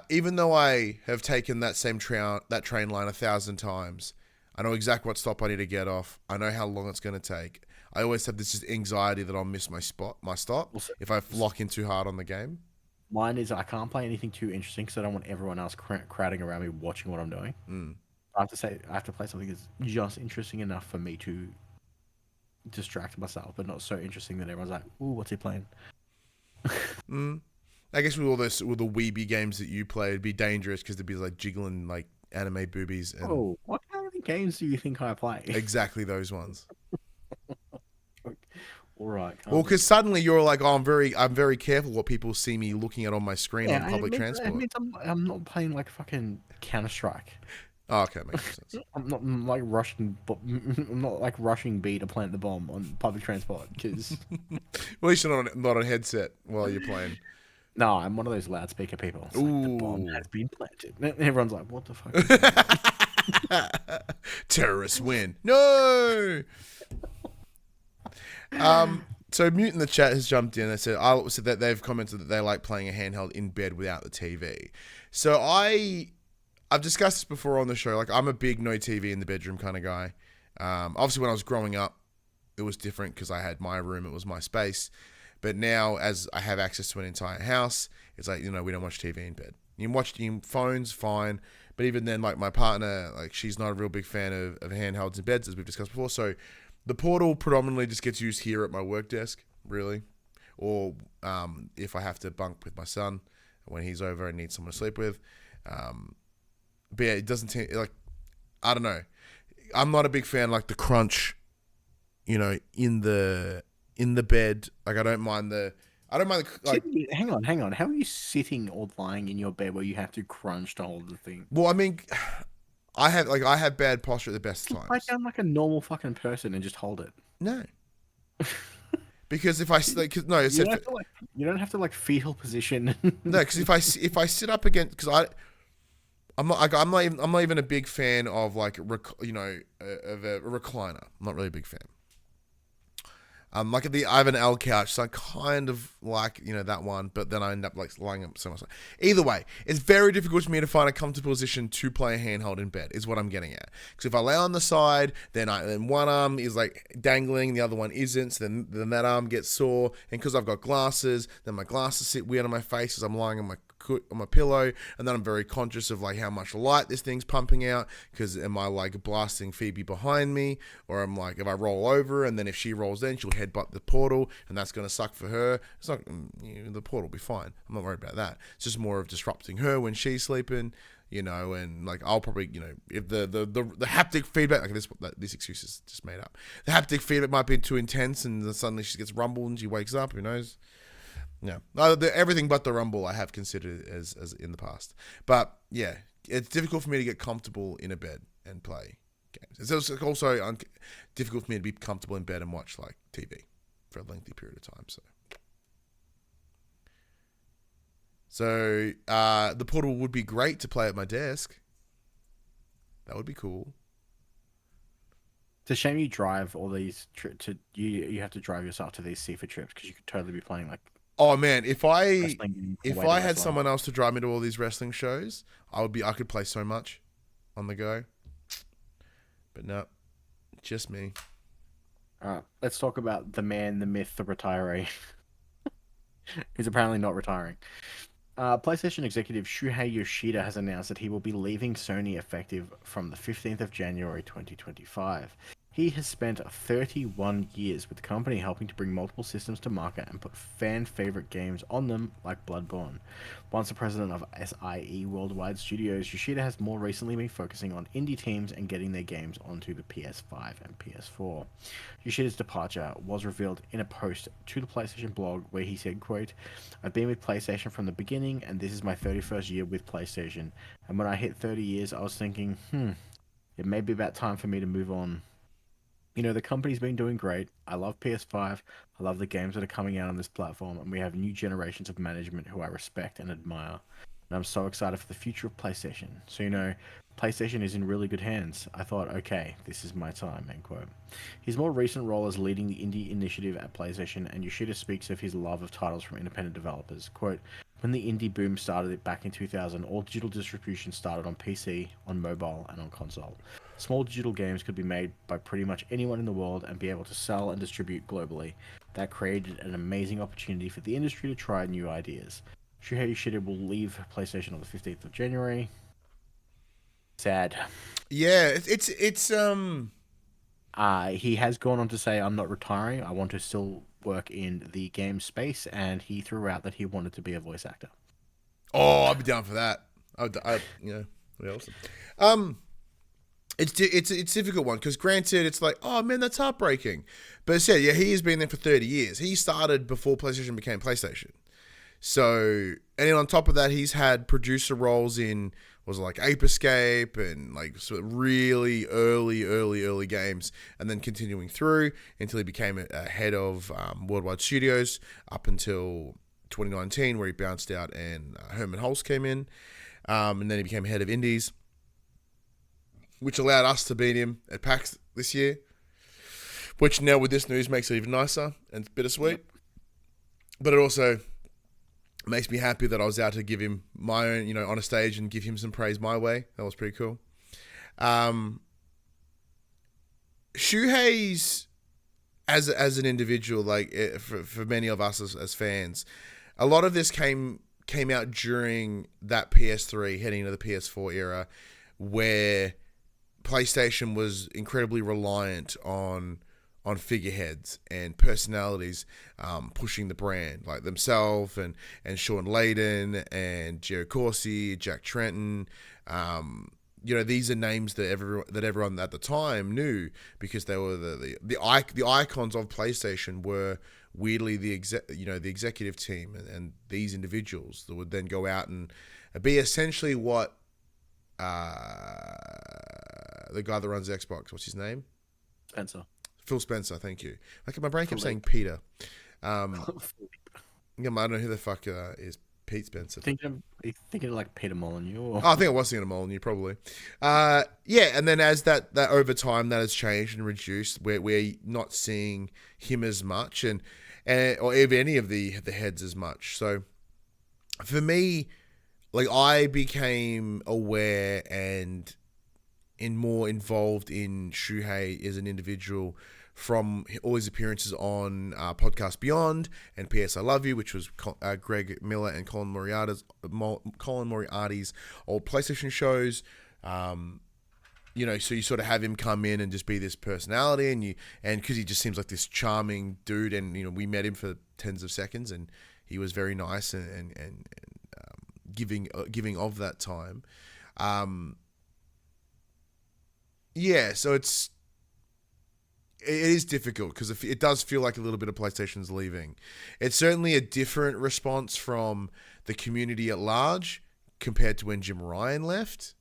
Even though I have taken that same train line 1,000 times, I know exactly what stop I need to get off. I know how long it's going to take. I always have this just anxiety that I'll miss my stop if I lock in too hard on the game. Mine is I can't play anything too interesting because I don't want everyone else crowding around me watching what I'm doing. I have to play something that's just interesting enough for me to distract myself, but not so interesting that everyone's like, "Ooh, what's he playing?" I guess with all the weeby games that you play, it'd be dangerous because there'd be like jiggling like anime boobies and Oh, what kind of games do you think I play? exactly those ones. All right. Well, because suddenly you're like, oh, I'm very careful what people see me looking at on my screen on public transport. It means I'm not playing like fucking Counter-Strike. Oh, okay, makes sense. I'm not like rushing. I'm not like rushing B to plant the bomb on public transport because. Well, at least you're not on headset while you're playing. No, I'm one of those loudspeaker people. It's like, the bomb has been planted. Everyone's like, "What the fuck?" Terrorists win. No. So Mute in the chat has jumped in and said that they've commented that they like playing a handheld in bed without the TV. So I've discussed this before on the show. Like, I'm a big no TV in the bedroom kind of guy. Obviously, when I was growing up, it was different because I had my room. It was my space. But now, as I have access to an entire house, it's like, we don't watch TV in bed. You can watch phones, fine. But even then, like, my partner, like, she's not a real big fan of handhelds in beds, as we've discussed before. So the Portal predominantly just gets used here at my work desk, really. Or if I have to bunk with my son when he's over and need someone to sleep with. But yeah, it doesn't like, I don't know. I'm not a big fan like the crunch, in the bed. Like, I don't mind the like. Hang on. How are you sitting or lying in your bed where you have to crunch to hold the thing? Well, I mean, I have bad posture at the best times. Lie down like a normal fucking person and just hold it. No. Because if I you don't have to like fetal position. No, because if I sit up against, because I'm not even a big fan of like of a recliner. I'm not really a big fan. Like I have an L couch, so I kind of like that one, but then I end up like lying up so much. Either way, it's very difficult for me to find a comfortable position to play a handheld in bed. Is what I'm getting at. Because if I lay on the side, then one arm is like dangling, the other one isn't. So then that arm gets sore, and because I've got glasses, then my glasses sit weird on my face as I'm lying on my pillow, and then I'm very conscious of like how much light this thing's pumping out, because am I like blasting Phoebe behind me, or I'm like, if I roll over and then if she rolls in, she'll headbutt the portal and that's going to suck for her. It's like, the portal will be fine. I'm not worried about that. It's just more of disrupting her when she's sleeping, and like I'll probably, if the haptic feedback, like this excuse is just made up. The haptic feedback might be too intense and then suddenly she gets rumbled and she wakes up, who knows? Yeah, everything but the rumble I have considered as in the past. But yeah, it's difficult for me to get comfortable in a bed and play games. It's also difficult for me to be comfortable in bed and watch like TV for a lengthy period of time. So the Portal would be great to play at my desk. That would be cool. It's a shame you drive all these you have to drive yourself to these Seaford trips because you could totally be playing like. Oh man, if I had someone else to drive me to all these wrestling shows, I could play so much on the go. But no, just me. Let's talk about the man, the myth, the retiree. He's apparently not retiring. PlayStation executive Shuhei Yoshida has announced that he will be leaving Sony effective from the 15th of January 2025. He has spent 31 years with the company, helping to bring multiple systems to market and put fan-favorite games on them, like Bloodborne. Once the president of SIE Worldwide Studios, Yoshida has more recently been focusing on indie teams and getting their games onto the PS5 and PS4. Yoshida's departure was revealed in a post to the PlayStation blog where he said, quote, "I've been with PlayStation from the beginning, and this is my 31st year with PlayStation. And when I hit 30 years, I was thinking, it may be about time for me to move on. The company's been doing great. I love PS5. I love the games that are coming out on this platform, and we have new generations of management who I respect and admire. And I'm so excited for the future of PlayStation. So, PlayStation is in really good hands. I thought, okay, this is my time," end quote. His more recent role is leading the indie initiative at PlayStation, and Yoshida speaks of his love of titles from independent developers. Quote, "When the indie boom started back in 2000, all digital distribution started on PC, on mobile, and on console. Small digital games could be made by pretty much anyone in the world and be able to sell and distribute globally. That created an amazing opportunity for the industry to try new ideas. Shuhei Yosida will leave PlayStation on the 15th of January. Sad. Yeah, He has gone on to say, "I'm not retiring. I want to still work in the game space," and he threw out that he wanted to be a voice actor. Oh, I'd be down for that. What else? It's a difficult one because granted, it's like, oh man, that's heartbreaking. But it's yeah, he has been there for 30 years. He started before PlayStation became PlayStation. So, and then on top of that, he's had producer roles in like Ape Escape and like sort of really early games, and then continuing through until he became a head of Worldwide Studios up until 2019, where he bounced out and Herman Hulse came in, and then he became head of Indies, which allowed us to beat him at PAX this year, which now with this news makes it even nicer and bittersweet. Yep. But it also makes me happy that I was able to give him my own, on a stage and give him some praise my way. That was pretty cool. Shuhei's, as an individual, like for many of us as fans, a lot of this came out during that PS3 heading into the PS4 era, where PlayStation was incredibly reliant on figureheads and personalities pushing the brand, like themselves and Sean Layden and Jerry Corsi, Jack Trenton. These are names that everyone at the time knew because they were the icons of PlayStation. Were weirdly the executive team and these individuals that would then go out and be essentially what the guy that runs Xbox, what's his name? Phil Spencer, thank you. Like my brain kept saying Peter. I don't know who the fuck is Pete Spencer. Thinking of like Peter Molyneux. Or... Oh, I think I was thinking of Molyneux, probably. And then as that over time that has changed and reduced, we're not seeing him as much, and or even any of the heads as much. So for me, like I became aware and more involved in Shuhei as an individual from all his appearances on Podcast Beyond and PS I Love You, which was Greg Miller and Colin Moriarty's old PlayStation shows. So you sort of have him come in and just be this personality, and because he just seems like this charming dude, and we met him for tens of seconds, and he was very nice and giving of that time. So it is difficult because it does feel like a little bit of PlayStation's leaving. It's certainly a different response from the community at large compared to when Jim Ryan left.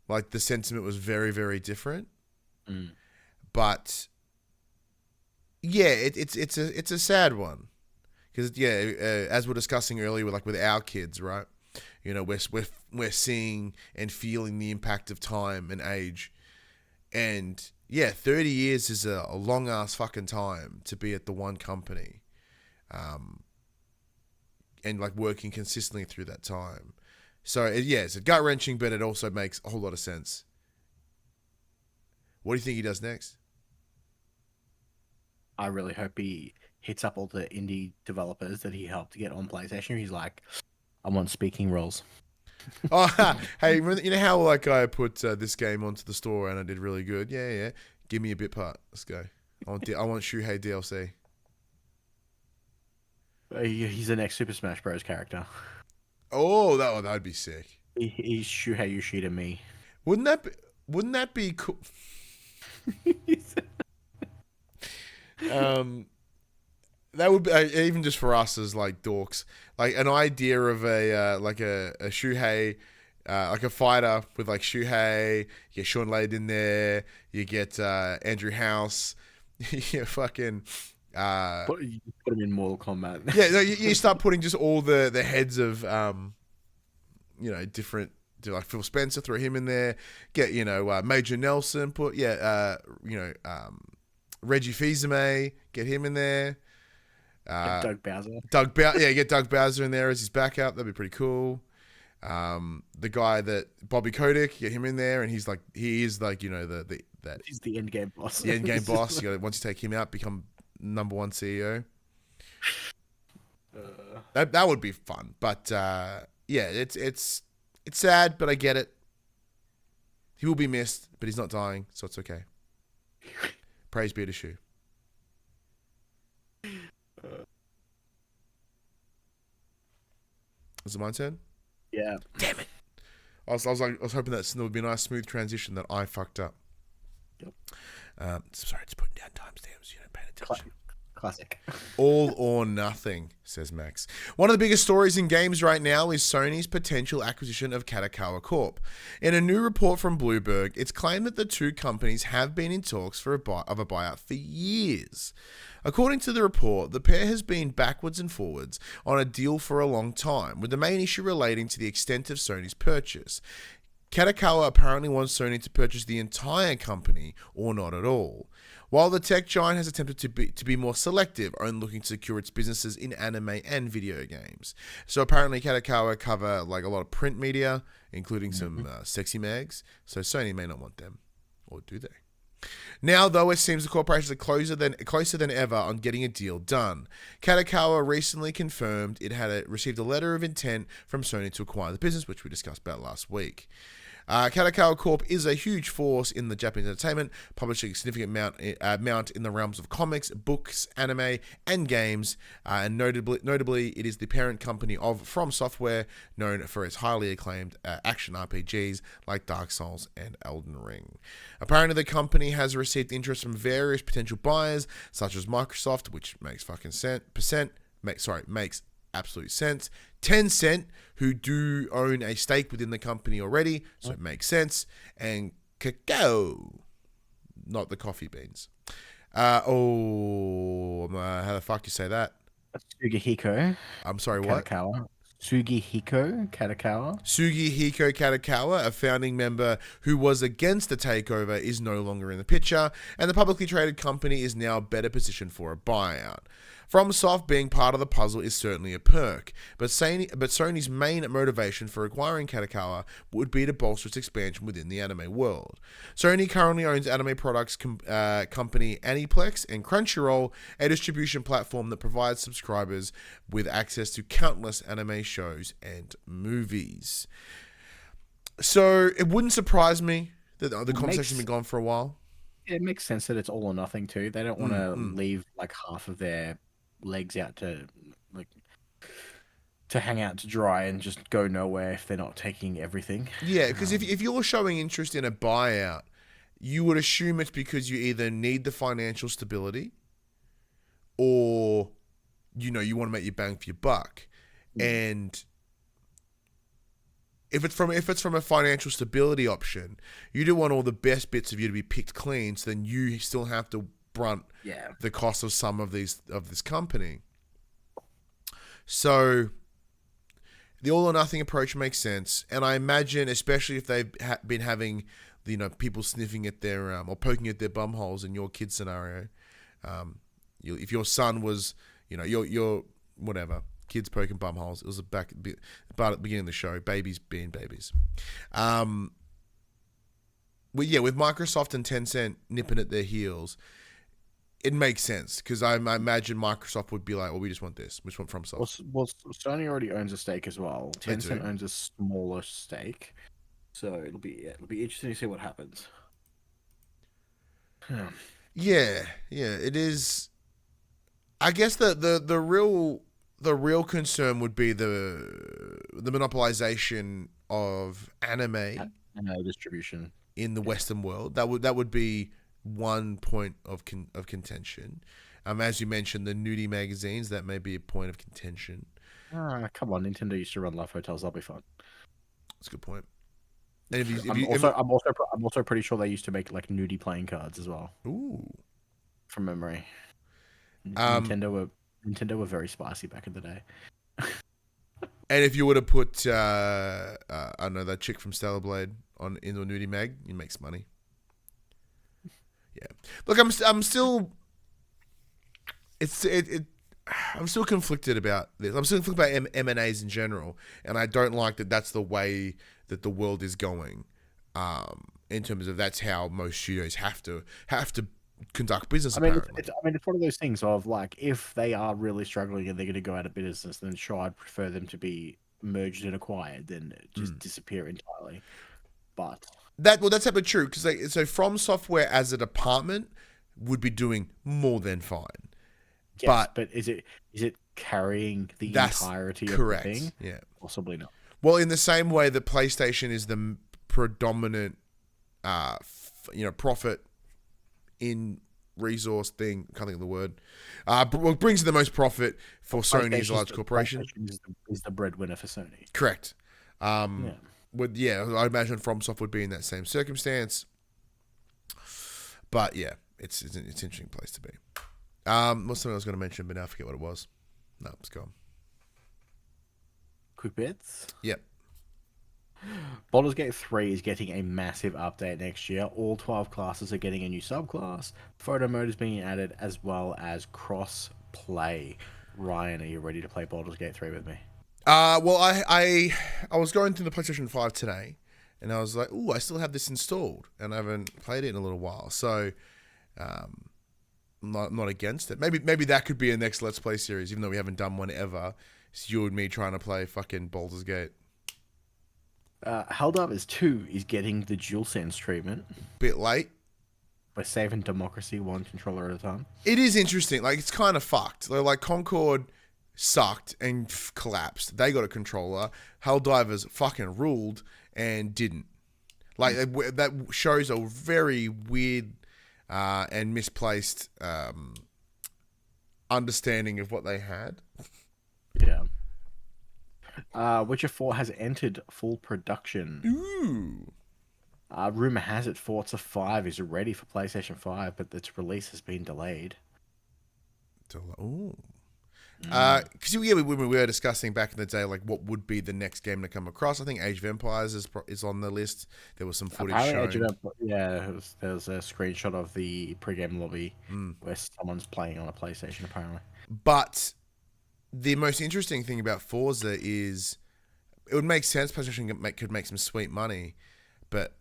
Like the sentiment was very, very different. But it's a sad one because as we're discussing earlier with our kids, right? We're seeing and feeling the impact of time and age. And 30 years is a long ass fucking time to be at the one company. And like working consistently through that time. So it's gut wrenching, but it also makes a whole lot of sense. What do you think he does next? I really hope he hits up all the indie developers that he helped get on PlayStation. He's like, I want speaking roles. Hey, you know how like I put this game onto the store and I did really good? Yeah. Give me a bit part. Let's go. I want Shuhei DLC. He's the next Super Smash Bros. Character. Oh, that'd be sick. He's Shuhei Yoshida me. Wouldn't that be cool? That would be even just for us as like dorks, like an idea of a Shuhei, like a fighter with like Shuhei. You get Sean Layden in there. You get Andrew House. You fucking. You put him in Mortal Kombat. You start putting just all the heads of different. Like Phil Spencer, throw him in there. Get Major Nelson. Reggie Fils-Aimé, get him in there. Doug Bowser. Get Doug Bowser in there as his backup. That'd be pretty cool. The guy that Bobby Kotick, get him in there, and he is he's the end game boss. The end game boss. Once you take him out, become number one CEO. That would be fun. But yeah, it's sad, but I get it. He will be missed, but he's not dying, so it's okay. Praise be to Shu. Is it my turn? Yeah. Damn it. I was hoping that there would be a nice smooth transition that I fucked up. Yep. Sorry, it's putting down timestamps. You don't pay attention. Classic. All or nothing, says Max. One of the biggest stories in games right now is Sony's potential acquisition of Kadakawa Corp. In a new report from Bloomberg, it's claimed that the two companies have been in talks of a buyout for years. According to the report, the pair has been backwards and forwards on a deal for a long time, with the main issue relating to the extent of Sony's purchase. Kadakawa apparently wants Sony to purchase the entire company or not at all, while the tech giant has attempted to be more selective, only looking to secure its businesses in anime and video games. So apparently Kadakawa cover like a lot of print media, including some sexy mags, so Sony may not want them. Or do they? Now, though, it seems the corporations are closer than ever on getting a deal done. Kadakawa recently confirmed it had received a letter of intent from Sony to acquire the business, which we discussed about last week. Kadakawa Corp is a huge force in the Japanese entertainment, publishing a significant amount in the realms of comics, books, anime, and games. And notably, it is the parent company of From Software, known for its highly acclaimed action RPGs like Dark Souls and Elden Ring. Apparently, the company has received interest from various potential buyers, such as Microsoft, which makes makes absolute sense. Tencent, who do own a stake within the company already, so it makes sense. And Kakao, not the coffee beans. How the fuck you say that? Sugihiko. I'm sorry, what? Kadakawa. Sugihiko Kadakawa. Sugihiko Kadakawa, a founding member who was against the takeover, is no longer in the picture, and the publicly traded company is now better positioned for a buyout. FromSoft being part of the puzzle is certainly a perk, but Sony's main motivation for acquiring Kadakawa would be to bolster its expansion within the anime world. Sony currently owns anime products company Aniplex and Crunchyroll, a distribution platform that provides subscribers with access to countless anime shows and movies. So it wouldn't surprise me that the conversation's been gone for a while. It makes sense that it's all or nothing too. They don't want to leave like half of their legs out to hang out to dry and just go nowhere if they're not taking everything. Yeah, because if you're showing interest in a buyout, you would assume it's because you either need the financial stability or you want to make your bang for your buck. And if it's from a financial stability option, you don't want all the best bits of you to be picked clean, so then you still have to brunt the cost of some of this company. So the all or nothing approach makes sense, and I imagine, especially if they've been having people sniffing at their or poking at their bum holes in your kid scenario, if your son was your whatever kids poking bum holes, it was about at the beginning of the show, babies being babies. With Microsoft and Tencent nipping at their heels, it makes sense, because I imagine Microsoft would be like, well, we just want this. We just want FromSoft. Well, Sony already owns a stake as well. Tencent owns a smaller stake. So it'll be interesting to see what happens. Yeah, it is. I guess the real concern would be the monopolization of anime distribution in the Western world. That would be one point of contention. As you mentioned, the nudie magazines, that may be a point of contention. Come on, Nintendo used to run Love Hotels. That'll be fun. That's a good point. And I'm also pretty sure they used to make like nudie playing cards as well. Ooh, from memory. Nintendo were very spicy back in the day. And if you were to put I don't know, that chick from Stellar Blade into a nudie mag, you make some money. Yeah. Look, I'm still I'm still conflicted about this. I'm still conflicted about M&As in general, and I don't like that that's the way that the world is going. In terms of that's how most studios have to conduct business. I mean, Apparently, it's one of those things of like, if they are really struggling and they're going to go out of business, then sure, I'd prefer them to be merged and acquired than just disappear entirely. But that's absolutely true because so From Software as a department would be doing more than fine. yes, but is it carrying the entirety correct. Of the thing? Yeah, possibly not. Well, in the same way that PlayStation is the predominant, profit in resource thing. Can't think of the word. What brings the most profit for Sony as a large corporation is the breadwinner for Sony. Correct. I imagine FromSoft would be in that same circumstance. But yeah, it's an interesting place to be. What's something I was going to mention, but now I forget what it was. No, it's gone. QUICKBITS. Yep. Baldur's Gate 3 is getting a massive update next year. All 12 classes are getting a new subclass. Photo mode is being added, as well as cross-play. Ryan, are you ready to play Baldur's Gate 3 with me? Well, I was going through the PlayStation 5 today, and I was like, ooh, I still have this installed, and I haven't played it in a little while. So, I'm not against it. Maybe that could be a next Let's Play series, even though we haven't done one ever. It's you and me trying to play fucking Baldur's Gate. Helldivers 2 is getting the DualSense treatment. Bit late. We're saving democracy one controller at a time. It is interesting. Like, it's kind of fucked. Like, Concord sucked and collapsed. They got a controller. Helldivers fucking ruled and didn't. Like, that shows a very weird and misplaced understanding of what they had. Yeah. Witcher 4 has entered full production. Ooh. Rumor has it Forza 5 is ready for PlayStation 5, but its release has been delayed. Ooh. Because we were discussing back in the day, like, what would be the next game to come across. I think Age of Empires is on the list. There was some footage shown. There was a screenshot of the pre-game lobby where someone's playing on a PlayStation, apparently. But the most interesting thing about Forza is it would make sense PlayStation could make some sweet money, but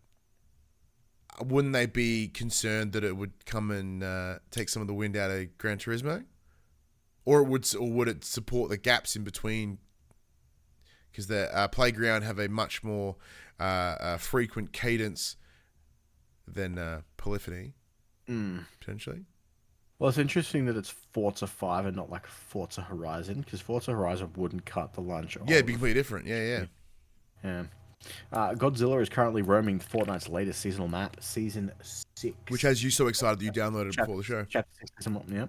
wouldn't they be concerned that it would come and take some of the wind out of Gran Turismo? Or would it support the gaps in between? Because the Playground have a much more frequent cadence than Polyphony, potentially. Well, it's interesting that it's Forza 5 and not like Forza Horizon, because Forza Horizon wouldn't cut the lunch off. Yeah, it'd be completely different. Yeah. Godzilla is currently roaming Fortnite's latest seasonal map, Season 6. Which has you so excited that you downloaded before the show. Chapter 6 Season 1, yeah.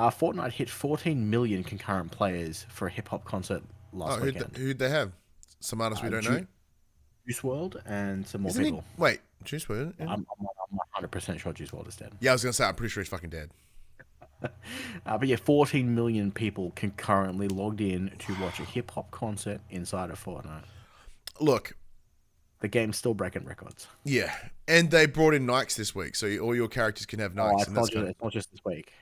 Fortnite hit 14 million concurrent players for a hip-hop concert last weekend. Who'd they have? Some artists we don't know? Juice WRLD and some more people. Wait, Juice WRLD? Yeah. I'm 100% sure Juice WRLD is dead. Yeah, I was going to say, I'm pretty sure he's fucking dead. But yeah, 14 million people concurrently logged in to watch a hip-hop concert inside of Fortnite. Look, the game's still breaking records. Yeah, and they brought in Nikes this week, so all your characters can have Nikes. It's not just this week.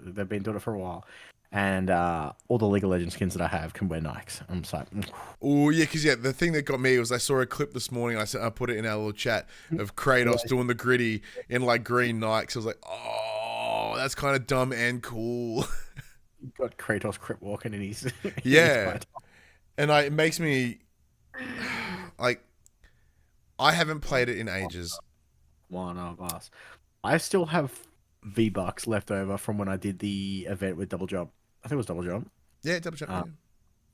They've been doing it for a while. And all the League of Legends skins that I have can wear Nikes. I'm sorry. Oh, yeah, because the thing that got me was I saw a clip this morning. I put it in our little chat of Kratos doing the gritty in like green Nikes. I was like, oh, that's kind of dumb and cool. You got Kratos crip walking in his... Yeah. And it makes me... Like, I haven't played it in ages. One of us. I still have V-Bucks left over from when I did the event with Double Jump. I think it was Double Jump. Yeah, Double Jump.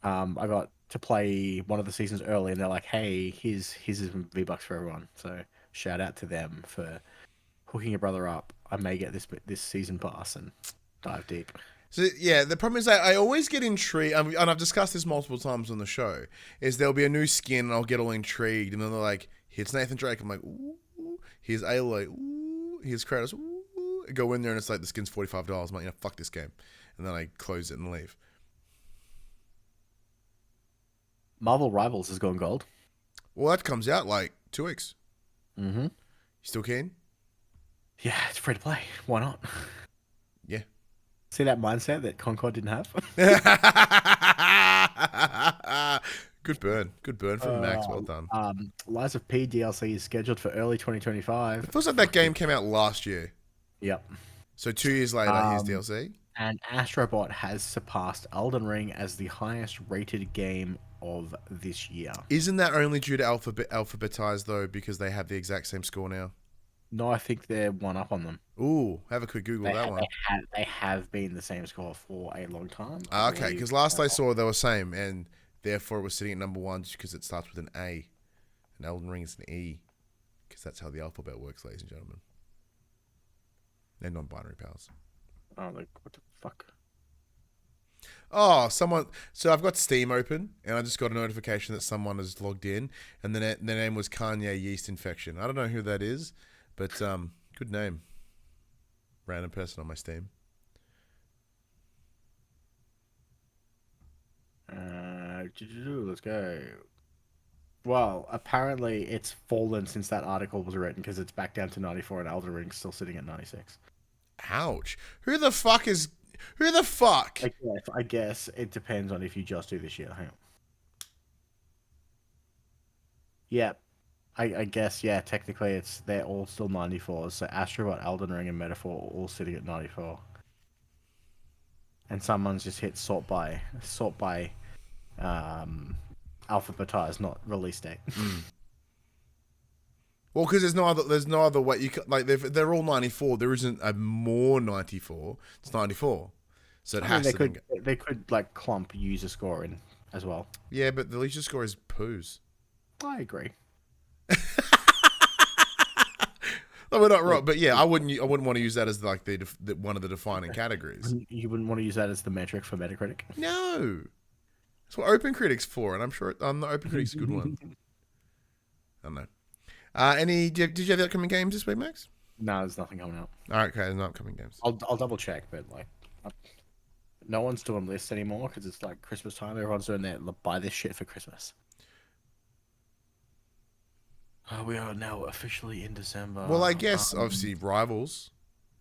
I got to play one of the seasons early, and they're like, "Hey, here's V-Bucks for everyone." So shout out to them for hooking your brother up. I may get this season pass and dive deep. So yeah, the problem is that I always get intrigued, and I've discussed this multiple times on the show. Is there'll be a new skin, and I'll get all intrigued, and then they're like, "Here's Nathan Drake." I'm like, "Ooh." Here's Aloy. Ooh. Here's Kratos. Ooh. I go in there and it's like the skin's $45. I'm like, fuck this game, and then I close it and leave. Marvel Rivals has gone gold. Well, that comes out like 2 weeks. Mm-hmm. You still keen? Yeah, it's free to play. Why not? Yeah. See that mindset that Concord didn't have? Good burn from Max. Well done. Lies of P DLC is scheduled for early 2025. It feels like that game came out last year. Yep. So 2 years later, here's DLC. And Astrobot has surpassed Elden Ring as the highest rated game of this year. Isn't that only due to alphabetized though, because they have the exact same score now? No, I think they're one up on them. Ooh, have a quick Google that one. They have been the same score for a long time. Okay, because last I saw they were same, and therefore it was sitting at number 1 just because it starts with an A, and Elden Ring is an E, because that's how the alphabet works, ladies and gentlemen. They're non-binary pals. Oh, like, what the fuck? Oh, someone. So I've got Steam open, and I just got a notification that someone has logged in, and their name was Kanye Yeast Infection. I don't know who that is, but good name. Random person on my Steam. Let's go. Well, apparently it's fallen since that article was written because it's back down to 94 and Elden Ring's still sitting at 96. Ouch. Who the fuck? I guess it depends on if you just do this year. Hang on. Yeah. I guess, yeah, technically they're all still 94s. So Astrobot, Elden Ring, and Metaphor are all sitting at 94. And someone's just hit sort by alphabetized, not release date. Well, because there's no other way you could, like, they're all 94. There isn't a more 94. It's 94. So they could like clump user score in as well. Yeah, but the user score is poos. I agree. No, we're not wrong, but yeah, I wouldn't want to use that as like the one of the defining categories. You wouldn't want to use that as the metric for Metacritic. No, that's what OpenCritic's for, and I'm sure the OpenCritic's a good one. I don't know. Did you have the upcoming games this week, Max? No, there's nothing coming out. All right, okay, there's no upcoming games. I'll double check, but like, no one's doing lists anymore because it's like Christmas time. Everyone's doing that. Buy this shit for Christmas. We are now officially in December. Well, I guess obviously Rivals,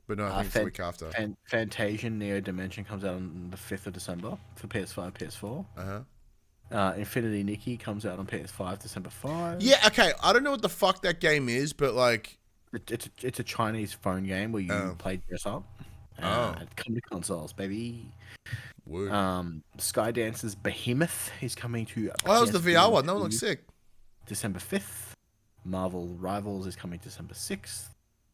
but no, I think it's the week after. Fantasia Neo Dimension comes out on the 5th of December for PS5, PS4. Infinity Nikki comes out on PS5 December 5. Yeah, okay. I don't know what the fuck that game is, but like, it's a Chinese phone game where you play dress up. Come to consoles, baby. Word. Skydance's Behemoth is coming to. Oh, that was the VR one. That one looks sick. December 5th. Marvel Rivals is coming December 6th.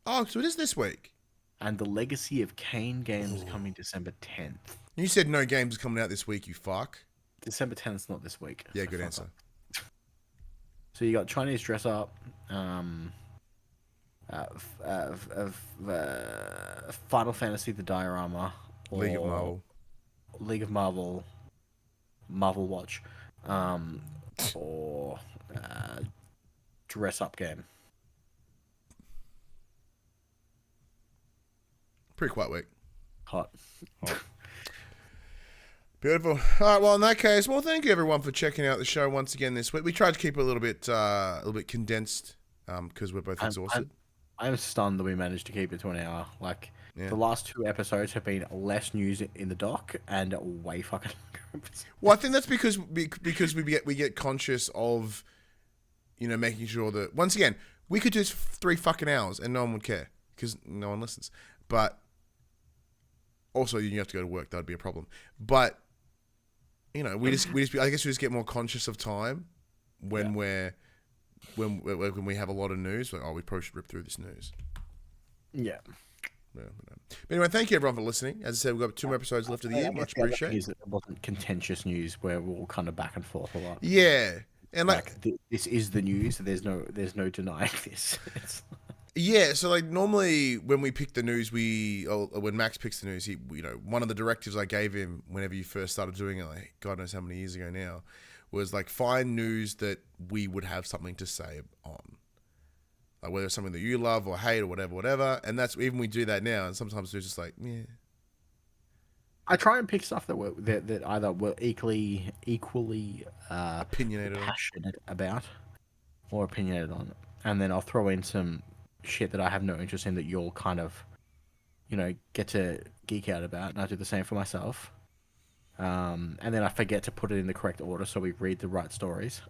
Oh, so it is this week. And the Legacy of Kain game is coming December 10th. You said no games are coming out this week, you fuck. December 10th is not this week. Yeah, good answer. So you got Chinese dress up, Final Fantasy the Diorama, League of Marvel, Marvel Watch, or dress up game. Pretty quiet week. Hot. Beautiful. All right. Well, in that case, well, thank you everyone for checking out the show once again this week. We tried to keep it a little bit condensed, because we're both exhausted. I'm stunned that we managed to keep it to an hour. Like, the last 2 episodes have been less news in the doc and way fucking. Well, I think that's because we get conscious of, making sure that, once again, we could do this for 3 fucking hours and no one would care because no one listens. But also, you have to go to work. That'd be a problem. But we just get more conscious of time when we have a lot of news. Like, we probably should rip through this news. Yeah. But anyway, thank you everyone for listening. As I said, we've got 2 more episodes left of the year. Much appreciated. It wasn't contentious news where we're all kind of back and forth a lot. Yeah, and this is the news. There's no denying this. Yeah, so like normally when we pick the news, when Max picks the news, he, one of the directives I gave him whenever you first started doing it, like God knows how many years ago now, was like find news that we would have something to say on. Like whether it's something that you love or hate or whatever. And that's even we do that now. And sometimes we're just like, yeah. I try and pick stuff that either we're equally opinionated, passionate about, or opinionated on, and then I'll throw in some shit that I have no interest in that you'll kind of, get to geek out about, and I do the same for myself. And then I forget to put it in the correct order, so we read the right stories.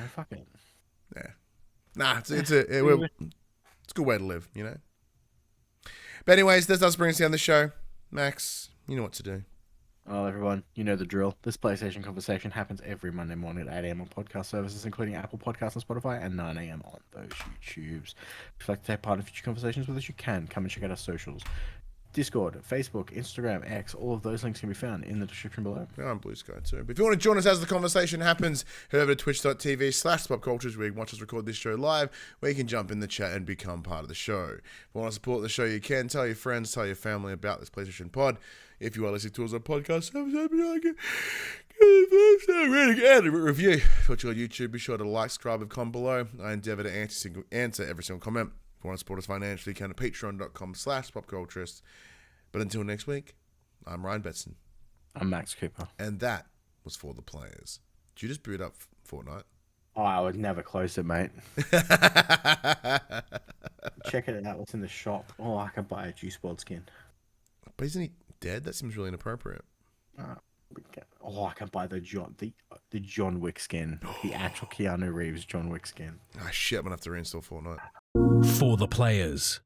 Fuck it. Yeah. Nah, a good way to live, you know. But anyways, this does bring us down the show. Max, you know what to do. Well, everyone, you know the drill. This PlayStation conversation happens every Monday morning at 8 a.m. on podcast services, including Apple Podcasts and Spotify, and 9 a.m. on those YouTubes. If you'd like to take part in future conversations with us, you can. Come and check out our socials. Discord, Facebook, Instagram, X, all of those links can be found in the description below. Yeah, on Blue Sky too. But if you want to join us as the conversation happens, head over to twitch.tv/PopCulturists where you can watch us record this show live, where you can jump in the chat and become part of the show. If you want to support the show, you can. Tell your friends, tell your family about this PlayStation Pod. If you are listening to us on podcast service, and a review. If you're on YouTube, be sure to like, subscribe, and comment below. I endeavour to answer every single comment. If you want to support us financially, you can at patreon.com/PopCulturists. But until next week, I'm Ryan Betson. I'm Max Cooper. And that was For the Players. Did you just boot up Fortnite? Oh, I would never close it, mate. Check it out. What's in the shop? Oh, I can buy a Juice WRLD skin. But isn't he dead? That seems really inappropriate. Oh, I can buy the John Wick skin. The actual Keanu Reeves John Wick skin. Ah, shit. I'm going to have to reinstall Fortnite. For the Players.